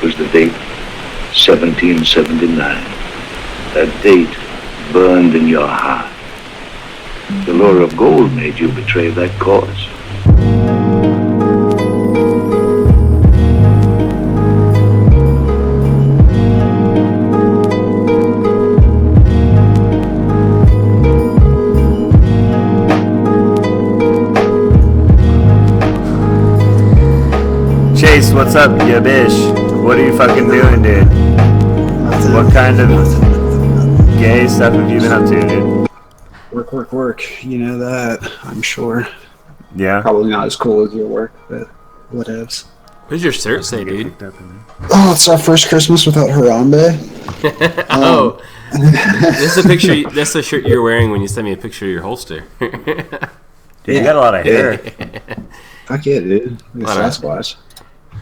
was the date 1779. That date burned in your heart. The lure of gold made you betray that cause. Chase, what's up, ya bish? What are you fucking doing, dude? What kind of gay stuff have you been up to, dude? Work. You know that, I'm sure. Yeah? Probably not as cool as your work, but whatevs. What does your shirt say, dude? Oh, it's our first Christmas without Harambe. Oh, this is a picture. That's the shirt you're wearing when you sent me a picture of your holster. Dude, you got a lot of hair. Fuck yeah, dude. Like What, Sasquatch.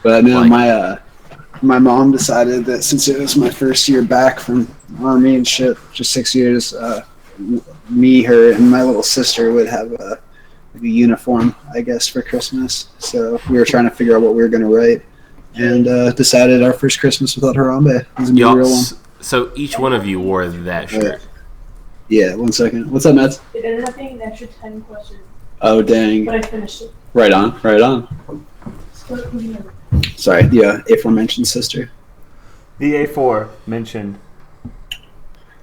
But no, my mom decided that since it was my first year back from Army and shit, just 6 years, me, her, and my little sister would have a uniform, I guess, for Christmas. So we were trying to figure out what we were going to write, and decided our first Christmas without Harambe was going to be a real one. So each one of you wore that shirt. Yeah, 1 second. What's up, Matt? It ended up being an extra 10 questions, Oh, dang. but I finished it. Right on. So, who do you know? Sorry, the aforementioned sister. The A4 mentioned.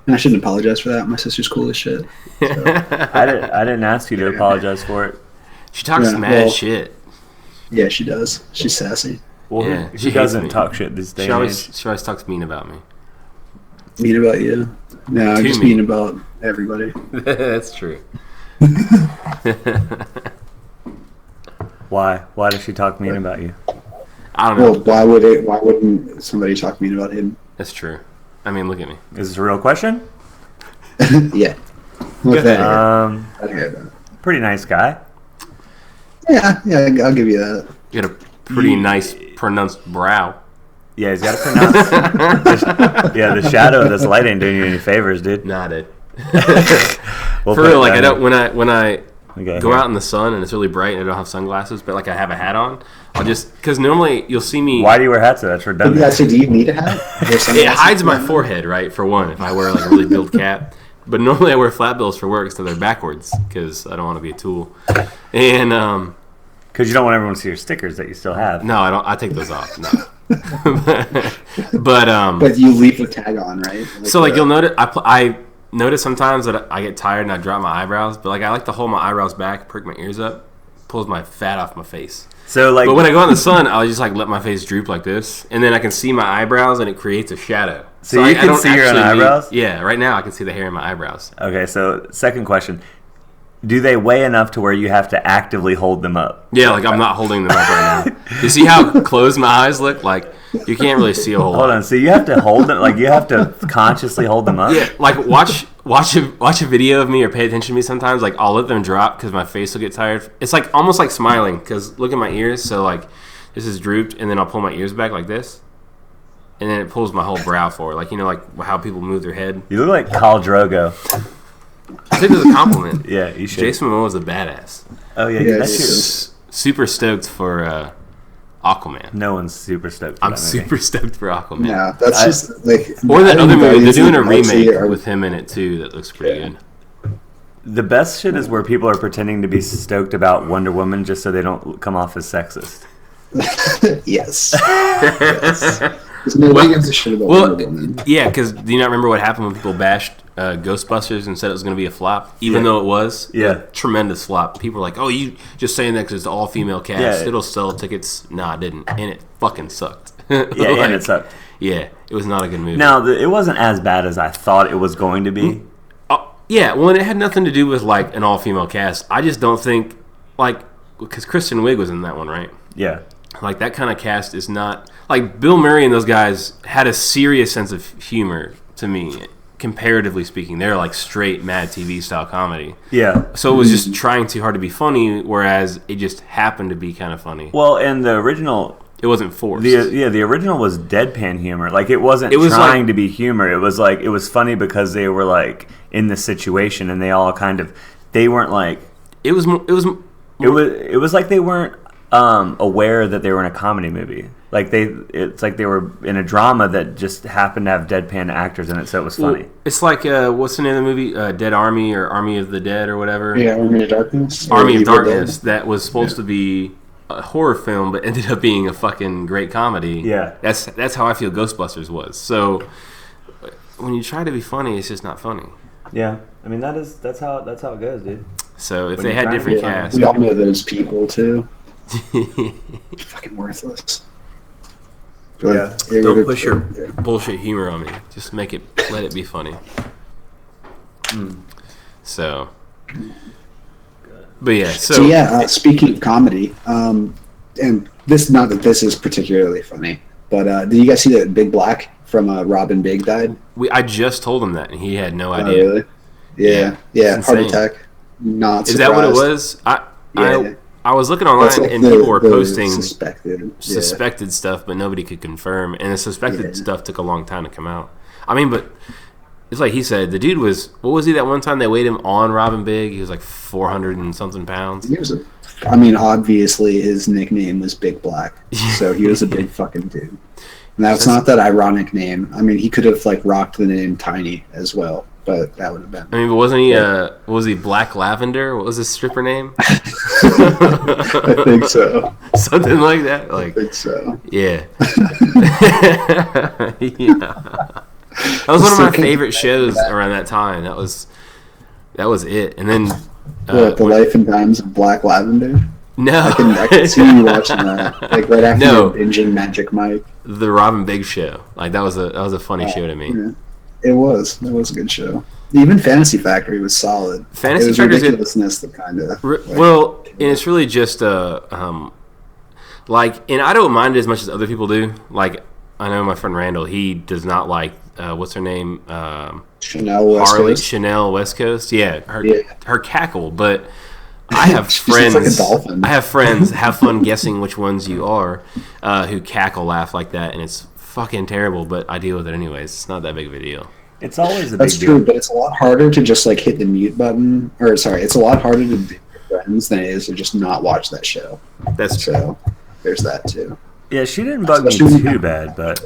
And I shouldn't apologize for that. My sister's cool as shit. I didn't ask you to apologize for it. She talks Yeah, mad well- shit. Yeah, she does. She's sassy. Well, Yeah, who she hates doesn't me. talk shit this day She and age? always talks mean about me. Mean about you? No, To just me. mean about everybody. That's true. Why? Why does she talk mean about you? I don't know. Well, why wouldn't somebody talk mean about him? That's true. I mean, look at me. Is this a real question? Yeah. With that, Um, pretty nice guy. yeah, I'll give you that. You got a pretty nice pronounced brow. Yeah, he's got to pronounce. Yeah, the shadow of this light ain't doing you any favors, dude. Nah, dude. We'll For put real, it like I down don't when I Okay, go here. out in the sun and it's really bright and I don't have sunglasses, but like I have a hat on, I'll just because normally you'll see me. Why do you wear hats? That's redundant. Yeah, so do you need a hat? It hides my forehead, right? For one, if I wear like a really built cap. But normally I wear flat bills for work, so they're backwards because I don't want to be a tool. And Because you don't want everyone to see your stickers that you still have. no, I don't. I take those off. No. but But you leave the tag on, right? so like you'll notice, I notice sometimes that I get tired and I drop my eyebrows. But like I like to hold my eyebrows back, perk my ears up, pulls my fat off my face. So like, But when I go out in the sun, I'll just like let my face droop like this, and then I can see my eyebrows, and it creates a shadow. So you I can don't see your own actually need- eyebrows? Yeah, right now I can see the hair in my eyebrows. okay, so second question: do they weigh enough to where you have to actively hold them up? Yeah, like I'm not holding them up right now. You see how closed my eyes look? Like you can't really see a whole Hold lot. on. So you have to hold them, like you have to consciously hold them up. Yeah, like watch a video of me or pay attention to me sometimes. Like I'll let them drop because my face will get tired. It's like almost like smiling because look at my ears. So like this is drooped, and then I'll pull my ears back like this, and then it pulls my whole brow forward. Like you know, like how people move their head. You look like Khal Drogo. I think it's a compliment. Yeah, you should. Jason Momoa is a badass. Oh yeah, Yeah, that's he true. is. Super stoked for Aquaman. No one's super stoked. For I'm that movie. super stoked for Aquaman. No, that's just like. Or that I other think movie. They're Guardians of doing the a Galaxy remake are- with him in it too. That looks pretty good. The best shit is where people are pretending to be stoked about Wonder Woman just so they don't come off as sexist. Yes. Yes. 'Cause nobody gives a shit about Wonder Woman. Yeah, because do you not remember what happened when people bashed Ghostbusters and said it was going to be a flop, even Yeah. though it was? Yeah. Tremendous flop. People were like, "Oh, you just saying that because it's all female cast. Yeah. It'll sell tickets." Nah, it didn't, and it fucking sucked. Yeah, Like, and it sucked. Yeah, it was not a good movie. Now, it wasn't as bad as I thought it was going to be. Yeah, well, and it had nothing to do with like an all-female cast. I just don't think because Kristen Wiig was in that one, right? Yeah. Like that kind of cast is not like Bill Murray and those guys had a serious sense of humor to me, comparatively speaking. They're like straight Mad TV style comedy. Yeah. So it was just trying too hard to be funny, whereas it just happened to be kind of funny. Well, and the original, It wasn't forced. the original was deadpan humor. Like it wasn't It was trying like- to be humor. It was like it was funny because they were like in the situation and they all kind of they weren't like it was it was like they weren't aware that they were in a comedy movie. It's like they were in a drama that just happened to have deadpan actors in it, so it was funny. It's like what's the name of the movie? Dead Army or Army of the Dead or whatever. Yeah, Army of Darkness. Army of Evil Darkness. Dead. That was supposed to be a horror film, but ended up being a fucking great comedy. Yeah. That's how I feel Ghostbusters was. So when you try to be funny, it's just not funny. Yeah, I mean that's how it goes, dude. So if When they you had try to different be funny. casts, We all know those people too. Fucking worthless. Yeah. don't push your bullshit humor on me. Just let it be funny. So, but yeah. So yeah, speaking of comedy, and this, not that this is particularly funny, but did you guys see that Big Black from Robin Big died? I just told him that, and he had no Oh, idea. really? Yeah, It's heart insane. attack. Not Is that what it surprised. was? Yeah. I was looking online, That's like and the- people were the posting suspected. stuff, but nobody could confirm. And the suspected Yeah. stuff took a long time to come out. I mean, but it's like he said, the dude was, what was he that one time they weighed him on Robin Big? He was like 400 and something pounds. He was I mean, obviously his nickname was Big Black, so he was a big fucking dude. And that's not that ironic name. I mean, he could have like rocked the name Tiny as well, but that would have been. I mean, but wasn't he, what was he, Black Lavender? What was his stripper name? I think so. Something like that. I Like, think so. yeah. Yeah. That was one of my favorite shows around that time. That was it. And then What, the life and times of Black Lavender? no, I can see you watching that, like right after No. you're binging Magic Mike. the Robin Big show. Like that was a funny show to me. Yeah. It was a good show. Even Fantasy Factory was solid. Fantasy it was Factory's good. ridiculousness that kind of. Well, and it's really just like, and I don't mind it as much as other people do. Like I know my friend Randall, he does not like what's her name, Chanel West Harley Coast. Chanel West Coast. Yeah, Yeah. her cackle. But I have She looks friends. like a dolphin. I have friends. Have fun guessing which ones you are, who cackle laugh like that, and it's fucking terrible. But I deal with it anyways. It's not that big of a deal. It's always a That's big true, deal. but it's a lot harder to just like hit the mute button. Or sorry, it's a lot harder to be friends than it is to just not watch that show. That's true. So there's that too. Yeah, she didn't bug me Especially- too bad, but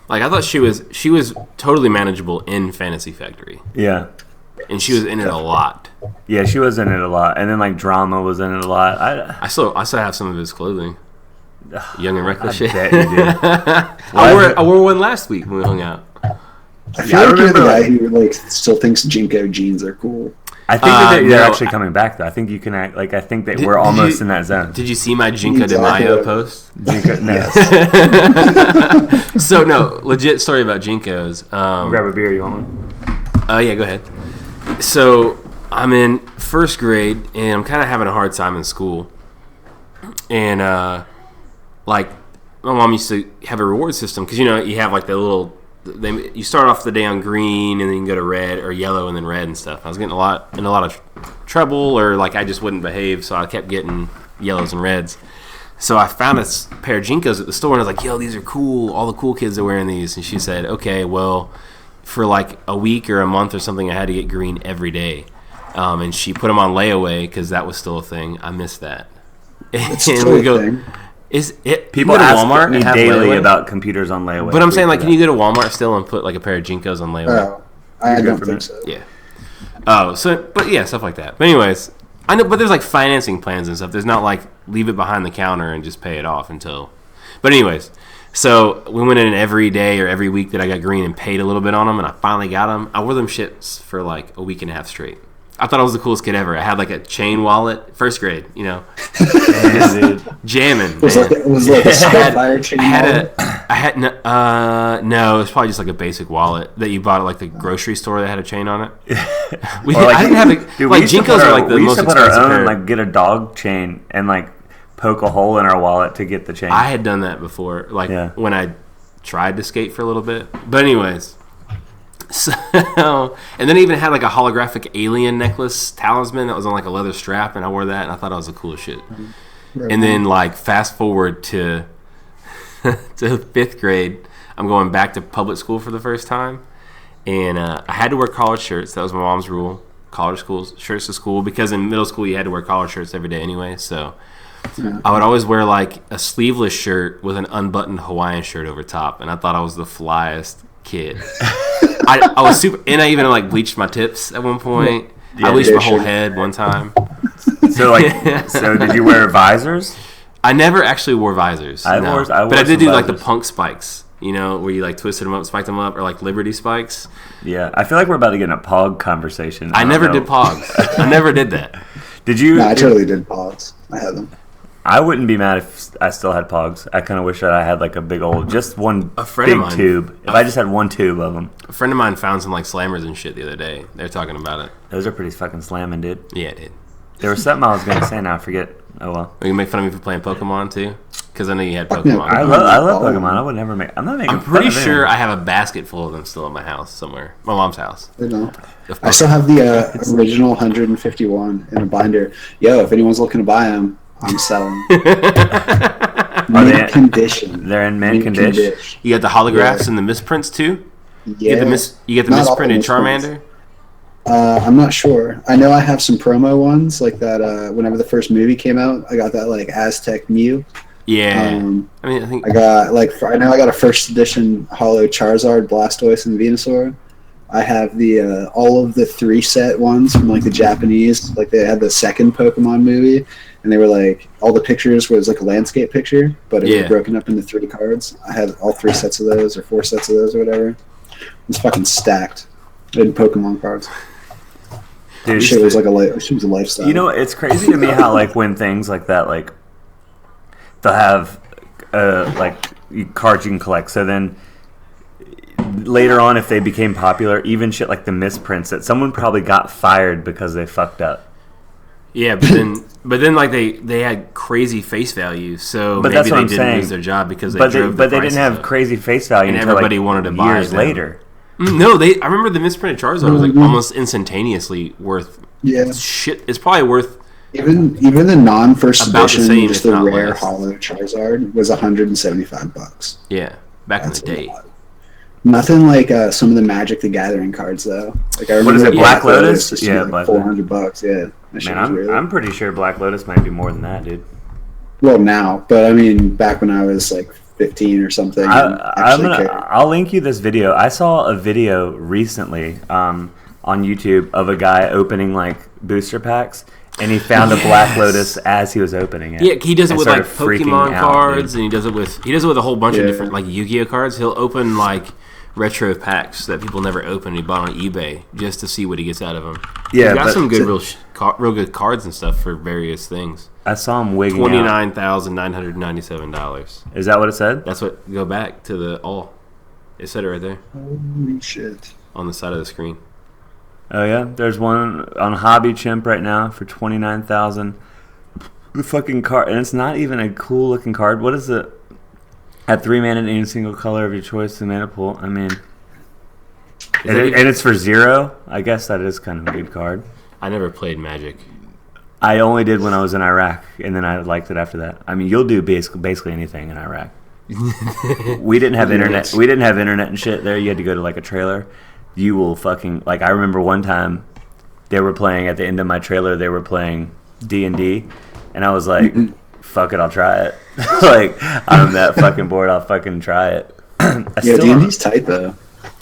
Like I thought she was totally manageable in Fantasy Factory, yeah. and she was in it a lot. Yeah, she was in it a lot. And then like Drama was in it a lot. I still have some of his clothing. Young and reckless shit. bet you did. I wore one last week when we hung out. I feel Yeah, I like you're the remember, guy who like still thinks Jinko jeans are cool. I think that they're no, actually coming back though. I think you can act like I think that Did- we're did almost you- in that zone. Did you see my Jinko de Exactly. Mayo post? No. So no, legit story about Jinkos. Grab a beer, you want one? Yeah, go ahead. So I'm in first grade, and I'm kind of having a hard time in school. And like my mom used to have a reward system because you have like the little. You start off the day on green, and then you can go to red or yellow, and then red and stuff. I was getting in a lot of trouble, or like I just wouldn't behave, so I kept getting yellows and reds. So I found a pair of Jinkos at the store, and I was like, "Yo, these are cool. All the cool kids are wearing these." And she said, "Okay, well, for like a week or a month or something, I had to get green every day." And she put them on layaway because that was still a thing. I missed that. It's And still we a go, thing. is it People you go to ask Walmart me and have daily layaway? about computers on layaway. But I'm saying, like, can you go to Walmart still and put like a pair of Jinkos on layaway? Oh, I You're don't good for think me. so. Yeah. Oh, so but yeah, stuff like that. But anyways, I know, but there's like financing plans and stuff. There's not like leave it behind the counter and just pay it off until. But anyways, so we went in every day or every week that I got green and paid a little bit on them, and I finally got them. I wore them shits for like a week and a half straight. I thought I was the coolest kid ever. I had like a chain wallet, first grade, jamming. Was man. like a Spitfire chain wallet? No, it was probably just like a basic wallet that you bought at like the grocery store that had a chain on it. We Or, like, I didn't have a Dude, like we used to Jinkos put are our- like the we used most to put our expensive own, pair. like get a dog chain and like poke a hole in our wallet to get the chain. I had done that before, like Yeah. when I tried to skate for a little bit. But anyways, so and then I even had like a holographic alien necklace talisman that was on like a leather strap, and I wore that, and I thought I was the coolest shit. And then like fast forward to to 5th grade, I'm going back to public school for the first time, and I had to wear collared shirts. That was my mom's rule: collared shirts to school, because in middle school you had to wear collared shirts every day anyway. So I would always wear like a sleeveless shirt with an unbuttoned Hawaiian shirt over top, and I thought I was the flyest kid. I was super, and I even like bleached my tips at one point. Yeah, I bleached my whole sure. head one time. So so did you wear visors? I never actually wore visors. I no. wore But I did some do like the visors. punk spikes, you know, where you like twisted them up, spiked them up, or like Liberty spikes. Yeah, I feel like we're about to get in a pog conversation. I don't never know. did pogs. I never did that. Did you? No, I totally did pods. I had them. I wouldn't be mad if I still had pogs. I kind of wish that I had like a big old, just one A friend of big mine- tube. If I just had one tube of them, A friend of mine found some like slammers and shit the other day. They're talking about it. those are pretty fucking slamming, dude. Yeah, dude. There was something I was gonna say now. I forget. Oh well. Are you make fun of me for playing Pokemon too? Because I know you had Fuck no. Pokemon. I love Pokemon. I would never make. I'm not making. I'm pretty fun of sure anyone. I have a basket full of them still in my house somewhere. My mom's house. You know. Of I still have the original 151 in a binder. Yo, if anyone's looking to buy them, I'm selling. Are they- Mint condition. They're in mint condition. You got the holographs Yeah. and the misprints too. Yeah. You get the Not all misprinted misprints. Charmander. I'm not sure. I know I have some promo ones like that. Whenever the first movie came out, I got that like Aztec Mew. Yeah. Um, I mean, I think I got I know I got a first edition Holo Charizard, Blastoise, and Venusaur. I have the all of the 3-set ones from like the Japanese. Like they had the second Pokemon movie, and they were like all the pictures was like a landscape picture, but it Yeah. was broken up into 3 cards. I had all 3 sets of those or 4 sets of those or whatever. It's fucking stacked in Pokemon cards. Dude, Shit was like shit was a lifestyle. you know, it's crazy to me how like when things like that, like they'll have like cards you can collect. So then later on, if they became popular, even shit like the misprints, that someone probably got fired because they fucked up. yeah, but then like they had crazy face value, so But maybe that's what they I'm didn't saying. lose their job because they But drove they the didn't prices have up. crazy face value And until everybody like wanted to buy years them. later. No, I remember the misprinted Charizard was like almost instantaneously worth yeah. shit. It's probably worth Even the non-first About the edition, same, just if the not rare less. Holo Charizard was $175. yeah back That's in the a day. lot. Nothing like some of the Magic the Gathering cards though. Like I What is remember it, Black Lotus? used to be Yeah, like Black Lotus. $400. Yeah, that shit Man, was really- I'm pretty sure Black Lotus might be more than that, dude. well now, but I mean back when I was like 15 or something. and actually cared. I'll link you this video. I saw a video recently on YouTube of a guy opening like booster packs, and he found a Black Yes. Lotus as he was opening it. Yeah, he does it and with like started freaking Pokemon out, cards, dude. and he does it with a whole bunch of Yeah. different like Yu-Gi-Oh cards. He'll open like retro packs that people never open. He bought on eBay just to see what he gets out of them. Yeah, He's got but some good real good cards and stuff for various things. I saw him wigging out. $29,997. Is that what it said? That's what. Go back to the all. It said it right there Holy shit. on the side of the screen. Oh yeah, there's one on Hobby Chimp right now for 29,000. The fucking card, and it's not even a cool looking card. What is it? At 3 mana in any single color of your choice in mana pool. I mean, and it's for 0. I guess that is kind of a good card. I never played Magic. I only did when I was in Iraq, and then I liked it after that. I mean, you'll do basically anything in Iraq. We didn't have internet. We didn't have internet and shit there. You had to go to like a trailer. You will fucking like. I remember one time they were playing at the end of my trailer. They were playing D&D, and I was like, "Fuck it, I'll try it." Like I'm that fucking bored. I'll fucking try it. Yeah, still D&D's tight though.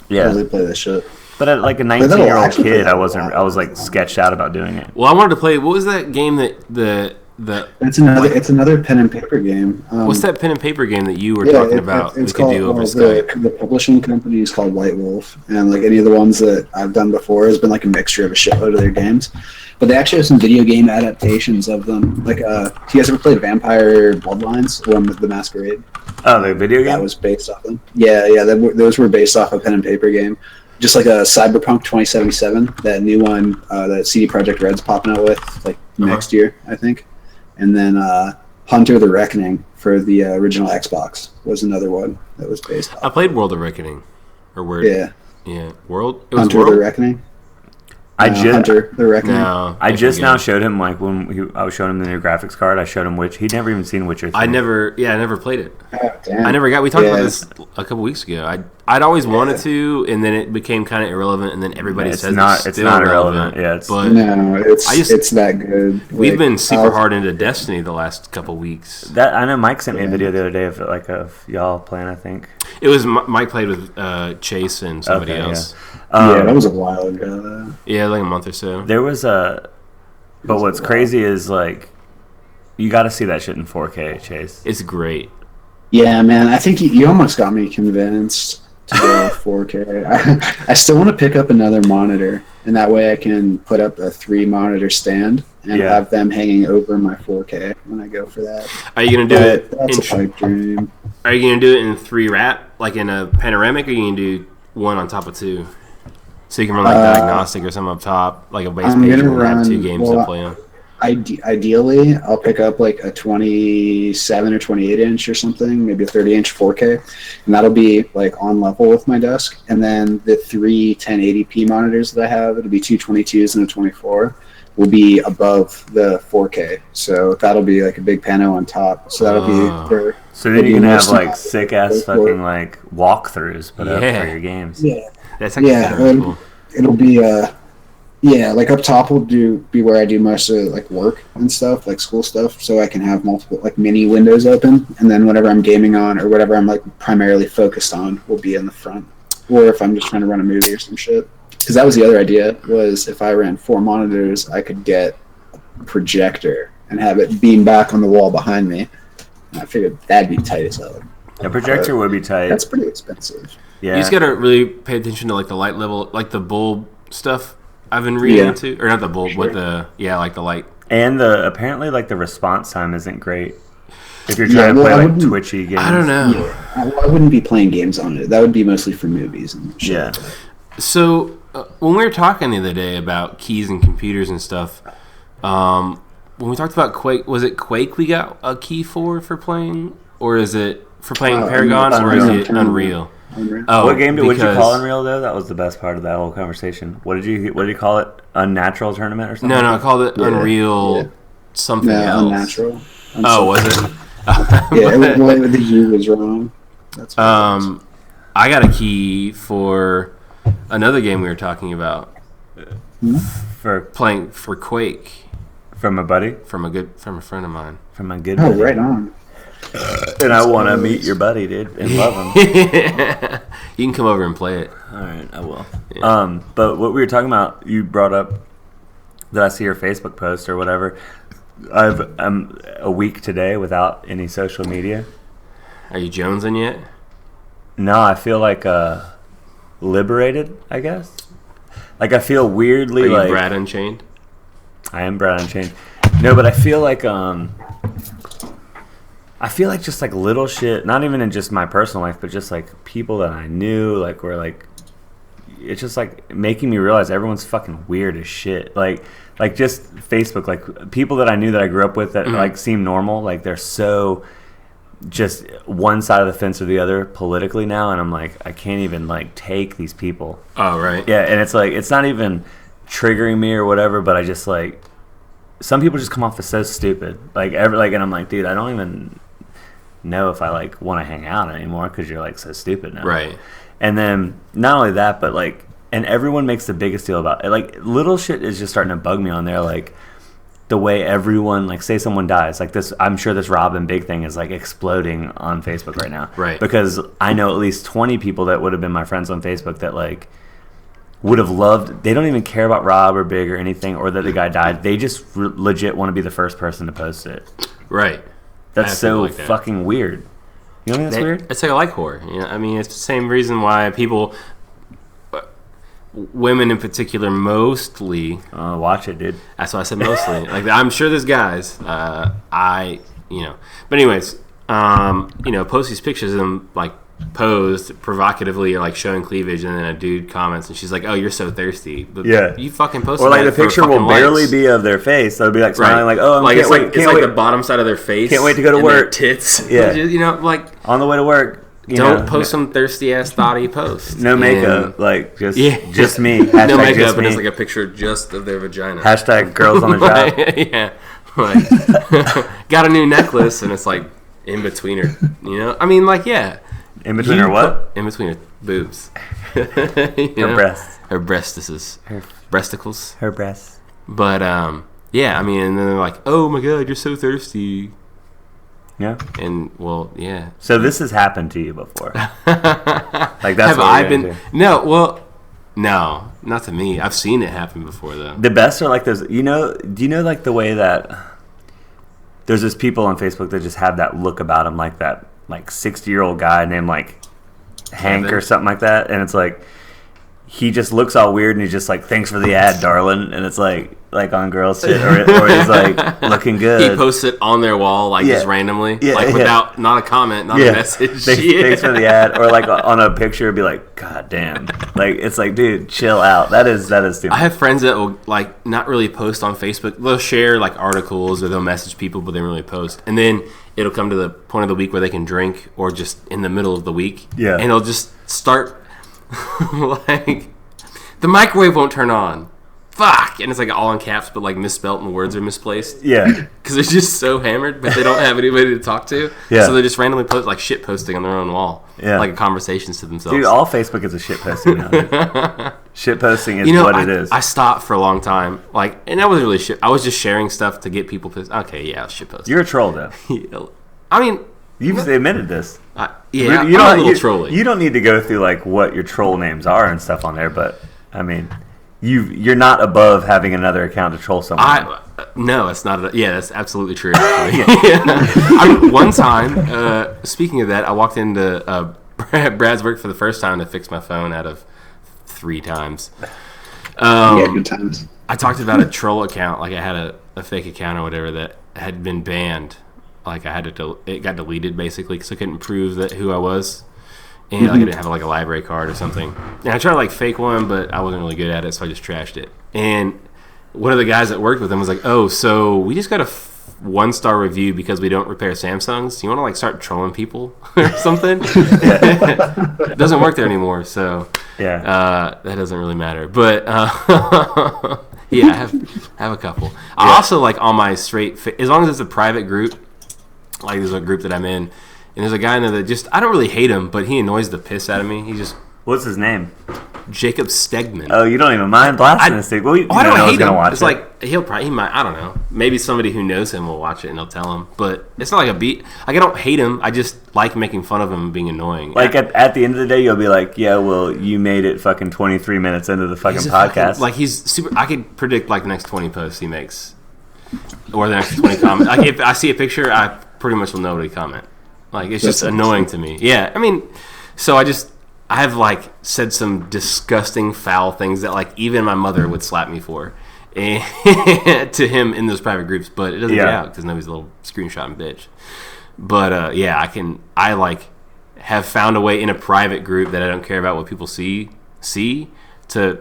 yeah. Really play that shit. But at like a that'll 19-year-old actually kid, play I that wasn't. a lot. I was like sketched out about doing it. Well, I wanted to play. What was that game that the It's another pen and paper game. what's that pen and paper game that you were Yeah, talking about? We could do over Skype. The publishing company is called White Wolf, and like any of the ones that I've done before has been like a mixture of a shitload of their games. But they actually have some video game adaptations of them. Like, do you guys ever played Vampire Bloodlines, the one with the Masquerade? Oh, the video game. That was based off them. Yeah, those were based off a pen and paper game. Just like a Cyberpunk 2077, that new one that CD Projekt Red's popping out with like next year, I think. And then Hunter the Reckoning for the original Xbox was another one that was based I off. played World of Reckoning, or Word. Yeah, Yeah, World. It was Hunter World. the Reckoning. Hunter, the Reckoning. No, I just different now game. showed him like I was showing him the new graphics card. I showed him he'd never even seen Witcher 3. I never played it. Oh, damn. I never got. We talked about Yeah. this a couple weeks ago. I'd always wanted to, and then it became kind of irrelevant. And then everybody says it's still not relevant. irrelevant. Yeah, it's but No, it's that good. we've Like, been super I'll- hard into Destiny the last couple weeks. that. I know Mike sent me a video the other day of y'all playing. I think. It was Mike played with Chase and somebody Okay, else. Yeah, that was a while ago. Though. Yeah, like a month or so. There was but what's crazy is like, you got to see that shit in 4K, Chase. It's great. Yeah, man, I think you almost got me convinced to go 4K. I still want to pick up another monitor, and that way I can put up a 3-monitor stand and Yeah. have them hanging over my 4K when I go for that. Are you gonna do it? That's a pipe dream. Are you gonna do it in 3 wrap, like in a panoramic, or are you gonna do one on top of 2? So you can run like diagnostic or something up top, like a base I'm page, gonna and have 2 run- games well, to play on. Ideally, I'll pick up like a 27 or 28 inch or something, maybe a 30 inch 4K, and that'll be like on level with my desk. And then the 3 1080p monitors that I have, it'll be 2 22s and a 24, will be above the 4K. So that'll be like a big pano on top. So that'll be for So then you can have like Yeah. sick ass fucking like walkthroughs put up Yeah. for your games. yeah. That's actually Yeah, kind of cool. It'll be like up top will be where I do most of like work and stuff, like school stuff, so I can have multiple like mini windows open, and then whatever I'm gaming on or whatever I'm like primarily focused on will be in the front. Or if I'm just trying to run a movie or some shit. Because that was the other idea, was if I ran 4 monitors, I could get a projector and have it beam back on the wall behind me. And I figured that'd be tight as hell. A projector would be tight. That's pretty expensive. Yeah. You just gotta really pay attention to like the light level, like the bulb stuff. I've been reading Yeah. into, or not the bulb, but like the light. And apparently like the response time isn't great if you're Yeah, trying to well, I play like wouldn't- twitchy games. I don't know. I wouldn't be playing games on it. That would be mostly for movies and shit. Yeah. So when we were talking the other day about keys and computers and stuff, when we talked about Quake, was it Quake we got a key for playing, or is it for playing Paragon, or is it Unreal? Oh, What game would you because- call Unreal though? That was the best part of that whole conversation. What did you call it? Unnatural tournament or something? No, I called it Yeah. Unreal Yeah. something No, else. unnatural. Oh, was it? Yeah, the U was wrong. That's what it was. I got a key for another game we were talking about, For playing for Quake from a buddy, from a friend of mine. from my good. Oh, buddy. right on. And I want to meet your buddy, dude, and love him. You can come over and play it. All right, I will. Yeah. But what we were talking about, you brought up that I see your Facebook post or whatever. I'm a week today without any social media. Are you jonesing yet? No, I feel like liberated, I guess. Like I feel weirdly Are you like Brad Unchained? I am Brad Unchained. No, but I feel like just like little shit, not even in just my personal life, but just like people that I knew, like were like, it's just like making me realize everyone's fucking weird as shit. Like just Facebook, like people that I knew that I grew up with that like seem normal, like they're so just one side of the fence or the other politically now, and I'm like, I can't even like take these people. Oh, right. Yeah, and it's like it's not even triggering me or whatever, but I just like some people just come off as so stupid. And I'm like, dude, I don't even know if I like want to hang out anymore because you're like so stupid now. Right. And then not only that, but like, and everyone makes the biggest deal about it. Like little shit is just starting to bug me on there. Like the way everyone, like say someone dies, like this, I'm sure this Robin Big thing is like exploding on Facebook right now. Right. Because I know at least 20 people that would have been my friends on Facebook that like would have loved, they don't even care about Rob or Big or anything, or that the guy died. They just legit want to be the first person to post it. Right. That's I so feel like that. fucking weird. You don't think that's weird? It's like I like horror. You know, I mean, it's the same reason why people, women in particular, mostly. Watch it, dude. That's why I said mostly. Like, I'm sure there's guys. But anyways, post these pictures of them like posed provocatively or like showing cleavage, and then a dude comments, and she's like, "Oh, you're so thirsty." But Yeah. you fucking posted. Or like that the for picture fucking will barely likes. be of their face. They'll be like smiling, like, "Oh, it's like the bottom side of their face. Can't wait to go to and their work." tits. Yeah. Like on the way to work." Don't post some thirsty ass thoughty posts. No makeup, And- like just Yeah. just me. Hashtag no makeup, just but me. it's like a picture just of their vagina. Hashtag girls on the job. Yeah. Like, got a new necklace, and it's like in between her. You know, I mean, like, yeah. In between her what? In between her boobs. Her breasts. Her breastises. Her- Breasticles. Her breasts. But yeah, I mean, and then they're like, "Oh my god, you're so thirsty." Yeah. And well, yeah. So this has happened to you before. Like that's Have what I we're been? gonna do. No, well, no, not to me. I've seen it happen before though. The best are like those. Do you know like the way that there's just people on Facebook that just have that look about them, like that like 60-year-old guy named like Hank Kevin? or something like that, and it's like he just looks all weird and he's just like, "Thanks for the ad, darling," and it's like on girls shit, or he's like looking good. He posts it on their wall like Yeah. just randomly, Yeah, like yeah. without not a comment, not a message. Thanks for the ad, or like on a picture, it'd be like, "God damn!" Like it's like, dude, chill out. That is too I much. have friends that will like not really post on Facebook. They'll share like articles or they'll message people, but they don't really post. And then it'll come to the point of the week where they can drink, or just in the middle of the week. Yeah. And it'll just start like the microwave won't turn on. Fuck! And it's like all in caps, but like misspelt and the words are misplaced. Yeah, Because they're just so hammered, but they don't have anybody to talk to. Yeah. So they just randomly post like shit posting on their own wall. Yeah. Like conversations to themselves. dude, all Facebook is a shit posting now. Dude. Shit posting is what it is. I stopped for a long time. Like, and I wasn't really shit. I was just sharing stuff to get people pissed. Okay, yeah, I was shit posting. You're a troll though. I mean, You've admitted this. yeah, you I'm a little trolly. You don't need to go through like what your troll names are and stuff on there, but I mean, you're not above having another account to troll someone. No, it's not. Yeah, that's absolutely true. Actually. One time, speaking of that, I walked into Brad's work for the first time to fix my phone out of 3 times. Yeah, good times. I talked about a troll account, like I had a fake account or whatever that had been banned. Like I had to, it got deleted basically because I couldn't prove that who I was, and like I didn't have like a library card or something. And I tried to like fake one, but I wasn't really good at it, so I just trashed it. And one of the guys that worked with him was like, "Oh, so we just got a 1-star review because we don't repair Samsungs. You want to like start trolling people or something?" It doesn't work there anymore, so Yeah. that doesn't really matter. But yeah, I have a couple. I also like on my as long as it's a private group, like there's a group that I'm in, and there's a guy in there that just, I don't really hate him, but he annoys the piss out of me. He just What's his name? Jacob Stegman. Oh, you don't even mind blasting this thing. Well, you I don't know hate who's gonna him. watch It's it. like he might. I don't know. Maybe somebody who knows him will watch it and they'll tell him. But it's not like a beat. Like I don't hate him. I just like making fun of him and being annoying. Like at the end of the day, you'll be like, "Yeah, well, you made it fucking 23 minutes into the fucking He's a podcast." like he's super. I could predict like the next 20 posts he makes, or the next 20 comments. Like if I see a picture, I pretty much will know what he comment. Like it's just That's annoying to me. Yeah, I mean, so I have like said some disgusting foul things that like even my mother would slap me for, and to him in those private groups. But it doesn't get Yeah. out because nobody's a little screenshot bitch. But yeah, I like have found a way in a private group that I don't care about what people see to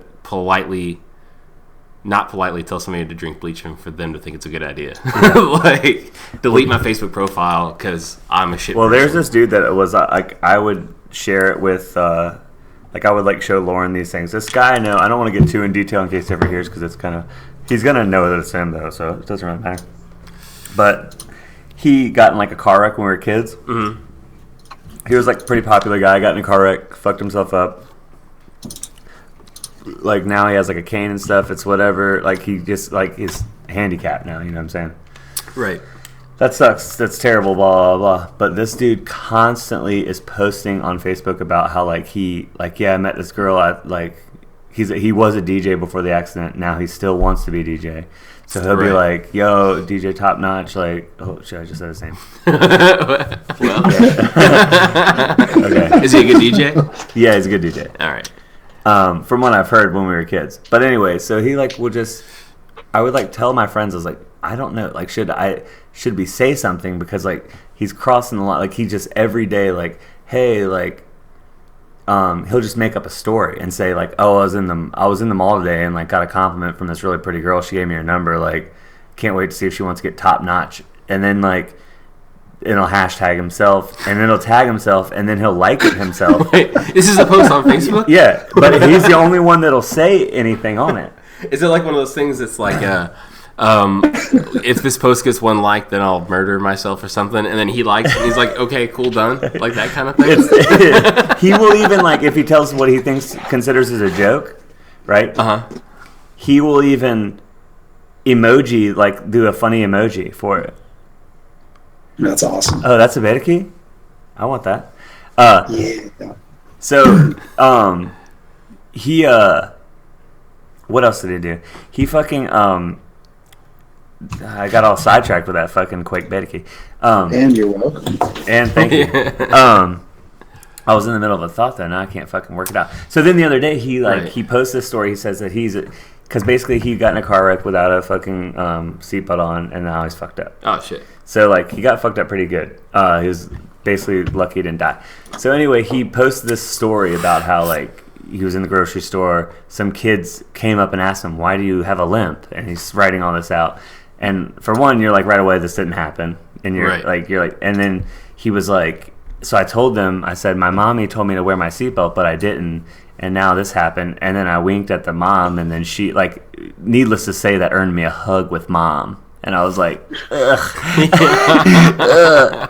not politely tell somebody to drink bleach and for them to think it's a good idea. Like delete my Facebook profile because I'm a shit Well, person. there's this dude that was like, I would share it with, like I would like show Lauren these things. This guy, I know, I don't want to get too in detail in case he ever hears because it's kind of, he's gonna know that it's him though, so it doesn't really matter. But he got in like a car wreck when we were kids. Mm-hmm. He was like a pretty popular guy. Got in a car wreck, fucked himself up. Like now he has like a cane and stuff. It's whatever. Like he just like is handicapped now. You know what I'm saying? Right. That sucks. That's terrible. Blah blah blah. But this dude constantly is posting on Facebook about how like I met this girl. He was a DJ before the accident. Now he still wants to be DJ. So he'll be Right. like, "Yo, DJ Top Notch." Like, oh shit, I just said his name. Well, Okay. is he a good DJ? Yeah, he's a good DJ. All right. From what I've heard when we were kids. But anyway, so he like would just, I would like tell my friends, I was like, I don't know, like should we say something because like he's crossing the line, like he just every day like, hey, like, he'll just make up a story and say like, oh, I was in the mall today and like got a compliment from this really pretty girl. She gave me her number. Like, can't wait to see if she wants to get Top Notch. And then like it'll hashtag himself, and then he'll tag himself, and then he'll like it himself. Wait, this is a post on Facebook? Yeah, but he's the only one that'll say anything on it. Is it like one of those things that's like, if this post gets one like, then I'll murder myself or something, and then he likes it, and he's like, okay, cool, done? Like that kind of thing? He will even, like, if he tells what he considers as a joke, right? Uh-huh. He will even emoji, like, do a funny emoji for it. That's awesome. Oh, that's a beta key? I want that. Yeah. So, he, what else did he do? He fucking, I got all sidetracked with that fucking Quake beta key. And you're welcome. And thank you. I was in the middle of a thought though, now I can't fucking work it out. So then the other day, he posts this story, he says that because basically he got in a car wreck without a fucking seatbelt on, and now he's fucked up. Oh, shit. So, like, he got fucked up pretty good. He was basically lucky he didn't die. So, anyway, he posted this story about how, like, he was in the grocery store. Some kids came up and asked him, why do you have a limp? And he's writing all this out. And for one, you're like, right away, this didn't happen. And you're like, and then he was like, so I told them, I said, my mommy told me to wear my seatbelt, but I didn't. And now this happened. And then I winked at the mom, and then she, like, needless to say, that earned me a hug with mom. And I was like, ugh.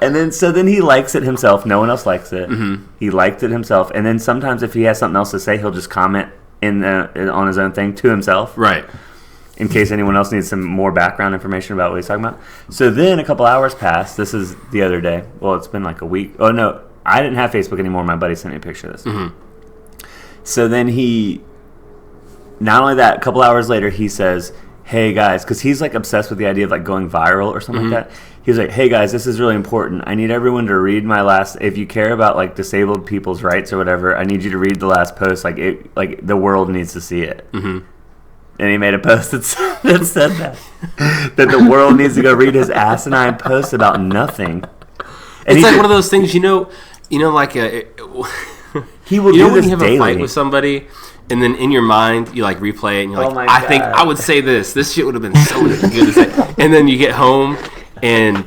And then he likes it himself. No one else likes it. Mm-hmm. He liked it himself. And then sometimes if he has something else to say, he'll just comment on his own thing to himself. Right. In case anyone else needs some more background information about what he's talking about. So then a couple hours passed. This is the other day. Well, it's been like a week. Oh, no. I didn't have Facebook anymore. My buddy sent me a picture of this. Mm-hmm. So then not only that, a couple hours later, he says, hey guys, because he's like obsessed with the idea of like going viral or something like that. He's like, hey guys, this is really important. I need everyone to read my last, if you care about like disabled people's rights or whatever, I need you to read the last post. Like the world needs to see it. Mm-hmm. And he made a post that said that the world needs to go read his asinine post about nothing. And it's like one of those things, like he will you do know when this you have daily. a fight with somebody, and then in your mind you like replay it, and you're like, Oh my I think God. I would say this. This shit would have been so good to say. And then you get home, and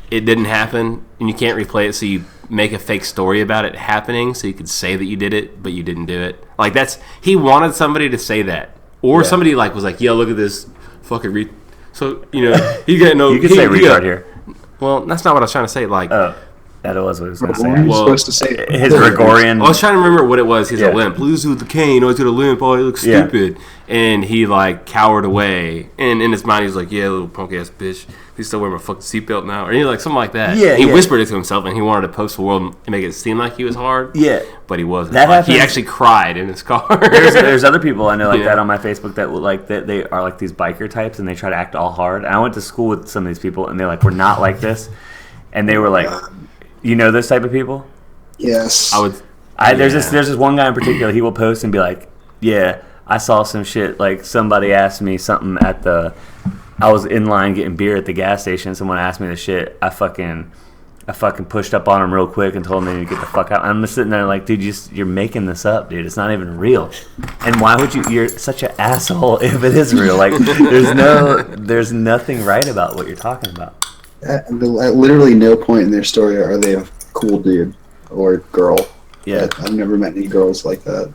it didn't happen, and you can't replay it, so you make a fake story about it happening, so you could say that you did it, but you didn't do it. Like he wanted somebody to say that, or somebody like was like, "Yo, look at this fucking So you got no. You can say retard here. Well, that's not what I was trying to say. Like. That was what he was going to What were you say. supposed to say? His Gregorian. I was trying to remember what it was. He's Yeah. a limp. Lose with the cane. Oh, he's got a limp. Oh, he looks Yeah. stupid. And he like cowered away. And in his mind, he's like, "Yeah, little punk ass bitch. He's still wearing my fucking seatbelt now," or like something like that. Yeah, He yeah. whispered it to himself, and he wanted to post the world and make it seem like he was hard. Yeah. but he wasn't. That Like, he happens- actually cried in his car. There's other people I know like Yeah. that on my Facebook that will, like that they are like these biker types and they try to act all hard. And I went to school with some of these people and they're like, we're not like this. And they were like, you know this type of people? Yes. I would. There's this one guy in particular. He will post and be like, "Yeah, I saw some shit. Like somebody asked me something I was in line getting beer at the gas station. Someone asked me the shit. I fucking pushed up on him real quick and told him to get the fuck out. I'm just sitting there like, dude, you're making this up, dude. It's not even real. And why would you? You're such an asshole if it is real. Like there's nothing right about what you're talking about. At literally no point in their story are they a cool dude or girl. Yeah. I've never met any girls like that.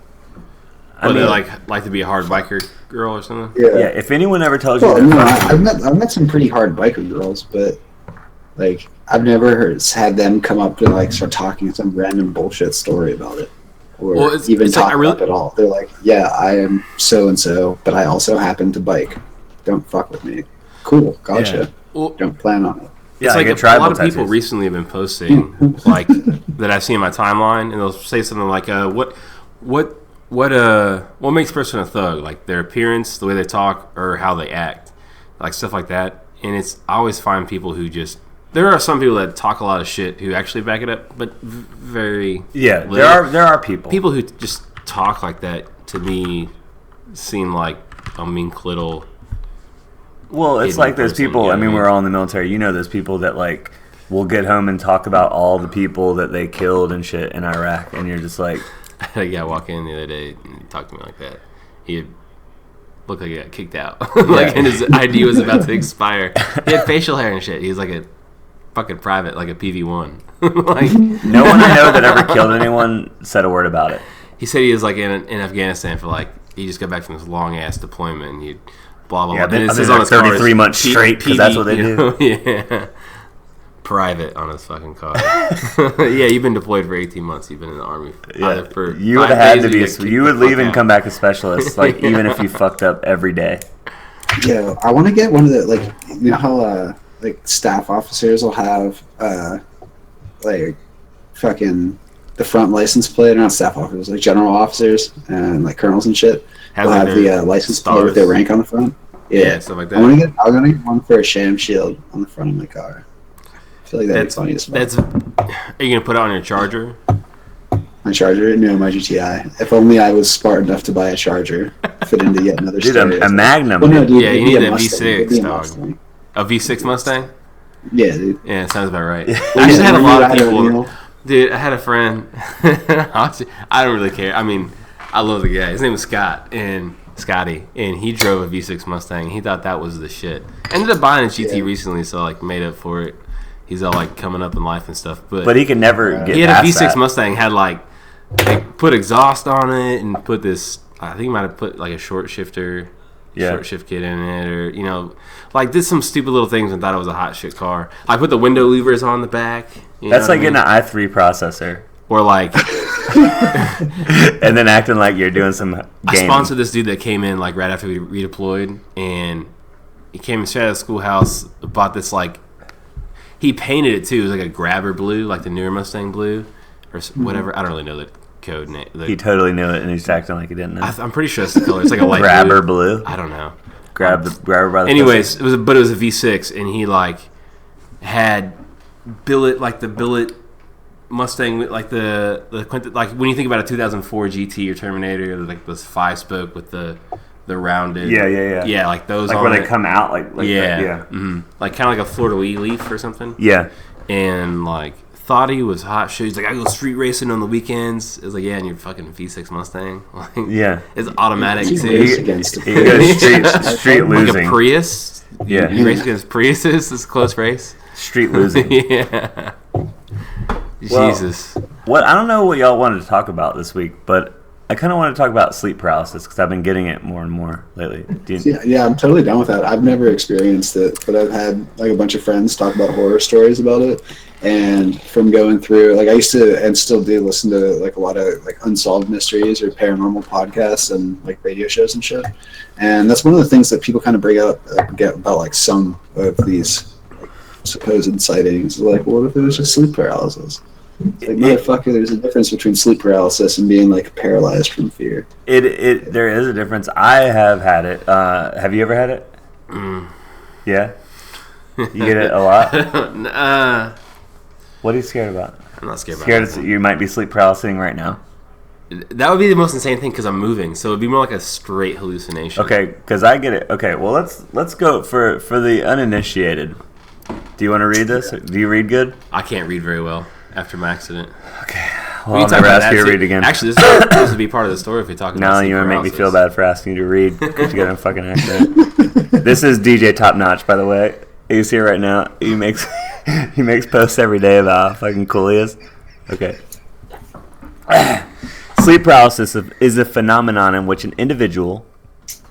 I Or they mean, like to be a hard biker girl or something. yeah. If anyone ever tells you Well, that no, fucking- I've met some pretty hard biker girls, but like I've never had them come up and like start talking some random bullshit story about it, or Well, it's even like, talk I really- about it at all. They're like, "Yeah, I am so and so, but I also happen to bike. Don't fuck with me." Cool, gotcha. Yeah. Well, Don't plan on it. Yeah, it's I like get a tribal lot of people tattoos. recently have been posting like that I've seen in my timeline, and they'll say something like, what makes a person a thug? Like their appearance, the way they talk, or how they act, like stuff like that." And I always find people who just there are some people that talk a lot of shit who actually back it up, but very Yeah, little. there are people. Who just talk like that to me seem like a meek little. Well, it's hidden like those person, people. you know I mean, what I mean? we're all in the military. You know, those people that like will get home and talk about all the people that they killed and shit in Iraq, and you're just like, I had a guy walk in the other day and he talked to me like that. He looked like he got kicked out. And his ID was about to expire. He had facial hair and shit. He was like a fucking private, like a PV-1. Like, No one I know that ever killed anyone said a word about it. he said he was like in Afghanistan for like, he just got back from this long ass deployment and he'd blah blah Yeah, blah. I've Then it been says there on his car, 33 months P- straight, 'cause that's what they you know? Yeah. Private on his fucking car. Yeah, you've been deployed for 18 months. You've been in the army. Yeah, For you would 5 have had days to or be. get kicked You the would leave fuck and out. come back a specialist, like even if you fucked up every day. Yeah, I want to get one of the, like, you know how like staff officers will have like fucking the front license plate, or not staff officers, like general officers and like colonels and shit. Have, Will like, have their the license plate with stars. their rank on the front. Yeah, stuff like that. I'm gonna get one for a sham shield on the front of my car. I feel like that'd be funny as fuck. That's. Are you gonna put it on your Charger? My Charger? No, my GTI. If only I was smart enough to buy a Charger, fit into yet another Dude, stereo. a Magnum. Well, no, dude. dude, Yeah, you it'd be need a a Mustang. V6, It'd be a dog. Mustang. A V6 Mustang? Yeah, dude. Yeah, it sounds about right. Yeah. I just had a lot of Ride people. O'Neal. Dude, I had a friend. I don't really care. I mean, I love the guy. His name was Scotty, and he drove a V6 Mustang. He thought that was the shit. Ended up buying a GT Yeah. recently, so like made up for it. He's all like coming up in life and stuff. But he could never get he had a past V6 that. Mustang, had like they put exhaust on it and put this. I think he might have put like a short shifter, Yeah. short shift kit in it, or like did some stupid little things and thought it was a hot shit car. I put the window levers on the back. You That's know like what I getting an i3 processor mean? Or like and then acting like you're doing some I gaming. sponsored this dude that came in like right after we redeployed, and he came straight out of the schoolhouse, bought this like. He painted it too. It was like a grabber blue, like the newer Mustang blue, or whatever. I don't really know the code name. He totally knew it, and he's acting like he didn't know. I'm pretty sure it's the color. It's like a light Grabber blue. blue. I don't know. Grab by the Anyways, it was a V6, and he like had the billet Mustang, like like when you think about a 2004 GT or Terminator, like this 5-spoke with the rounded. Yeah, like those. like on when it. they come out, like Yeah, that, yeah. hmm like kind of like a Fleur de Lis leaf or something. Yeah. And like thought he was hot shit. He's like, I go street racing on the weekends. It was like, yeah, and your fucking V6 Mustang. Like, Yeah. it's automatic He too. raced against He goes street Like losing. a Prius. Yeah. You race against Priuses. It's a close race. Street losing. Yeah. Well, Jesus. What I don't know what y'all wanted to talk about this week, but I kind of want to talk about sleep paralysis because I've been getting it more and more lately. Yeah, I'm totally down with that. I've never experienced it, but I've had like a bunch of friends talk about horror stories about it. And from going through, like I used to and still do listen to like a lot of like unsolved mysteries or paranormal podcasts and like radio shows and shit. And that's one of the things that people kind of bring up about like some of these like, supposed sightings. Like, what if it was just sleep paralysis? It's like, motherfucker, there's a difference between sleep paralysis and being like paralyzed from fear. There is a difference. I have had it. Have you ever had it? Yeah. You get it a lot. What are you scared about? I'm not scared Scared about you might be sleep paralysing right now. that. Would be the most insane thing because I'm moving, so it'd be more like a straight hallucination. Okay, because I get it. Okay, well let's go for the uninitiated. Do you want to read this? Do you read good? I can't read very well after my accident. Okay. We Well, I'll can talk never about ask you that to too. read again. Actually, this would be part of the story if we talk about Now sleep you're gonna make me paralysis. feel bad for asking you to read because you got a fucking accident. This is DJ Top Notch, by the way. He's here right now. He makes posts every day about how fucking cool he is. Okay. Sleep paralysis is a phenomenon in which an individual,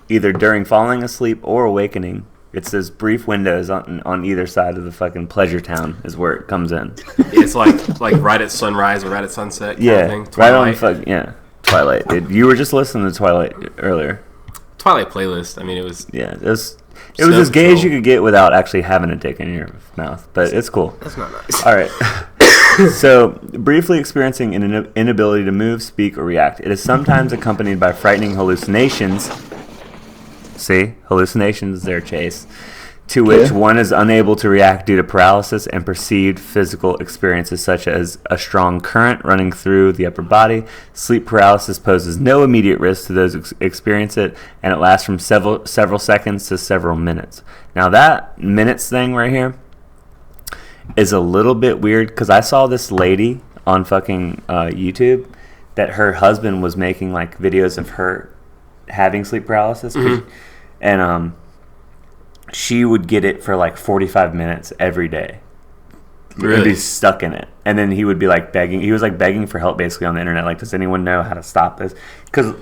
either during falling asleep or awakening, it says brief windows on either side of the fucking pleasure town is where it comes in. It's like right at sunrise or right at sunset. Kind of Yeah, thing. right on Twilight. Twilight. Dude, you were just listening to Twilight earlier. Twilight playlist. I mean, it was. Yeah, it was as gay as you could get without actually having a dick in your mouth, but it's cool. That's not nice. All right. So, briefly experiencing an inability to move, speak, or react. It is sometimes accompanied by frightening hallucinations. See? Hallucinations there, Chase. To which one is unable to react due to paralysis and perceived physical experiences such as a strong current running through the upper body. Sleep paralysis poses no immediate risk to those who experience it, and it lasts from several seconds to several minutes. Now that minutes thing right here is a little bit weird because I saw this lady on fucking YouTube that her husband was making like videos of her having sleep paralysis, and she would get it for like 45 minutes every day. Really? and be stuck in it. And then he would be like begging. He was like begging for help basically on the internet. Like, does anyone know how to stop this? Because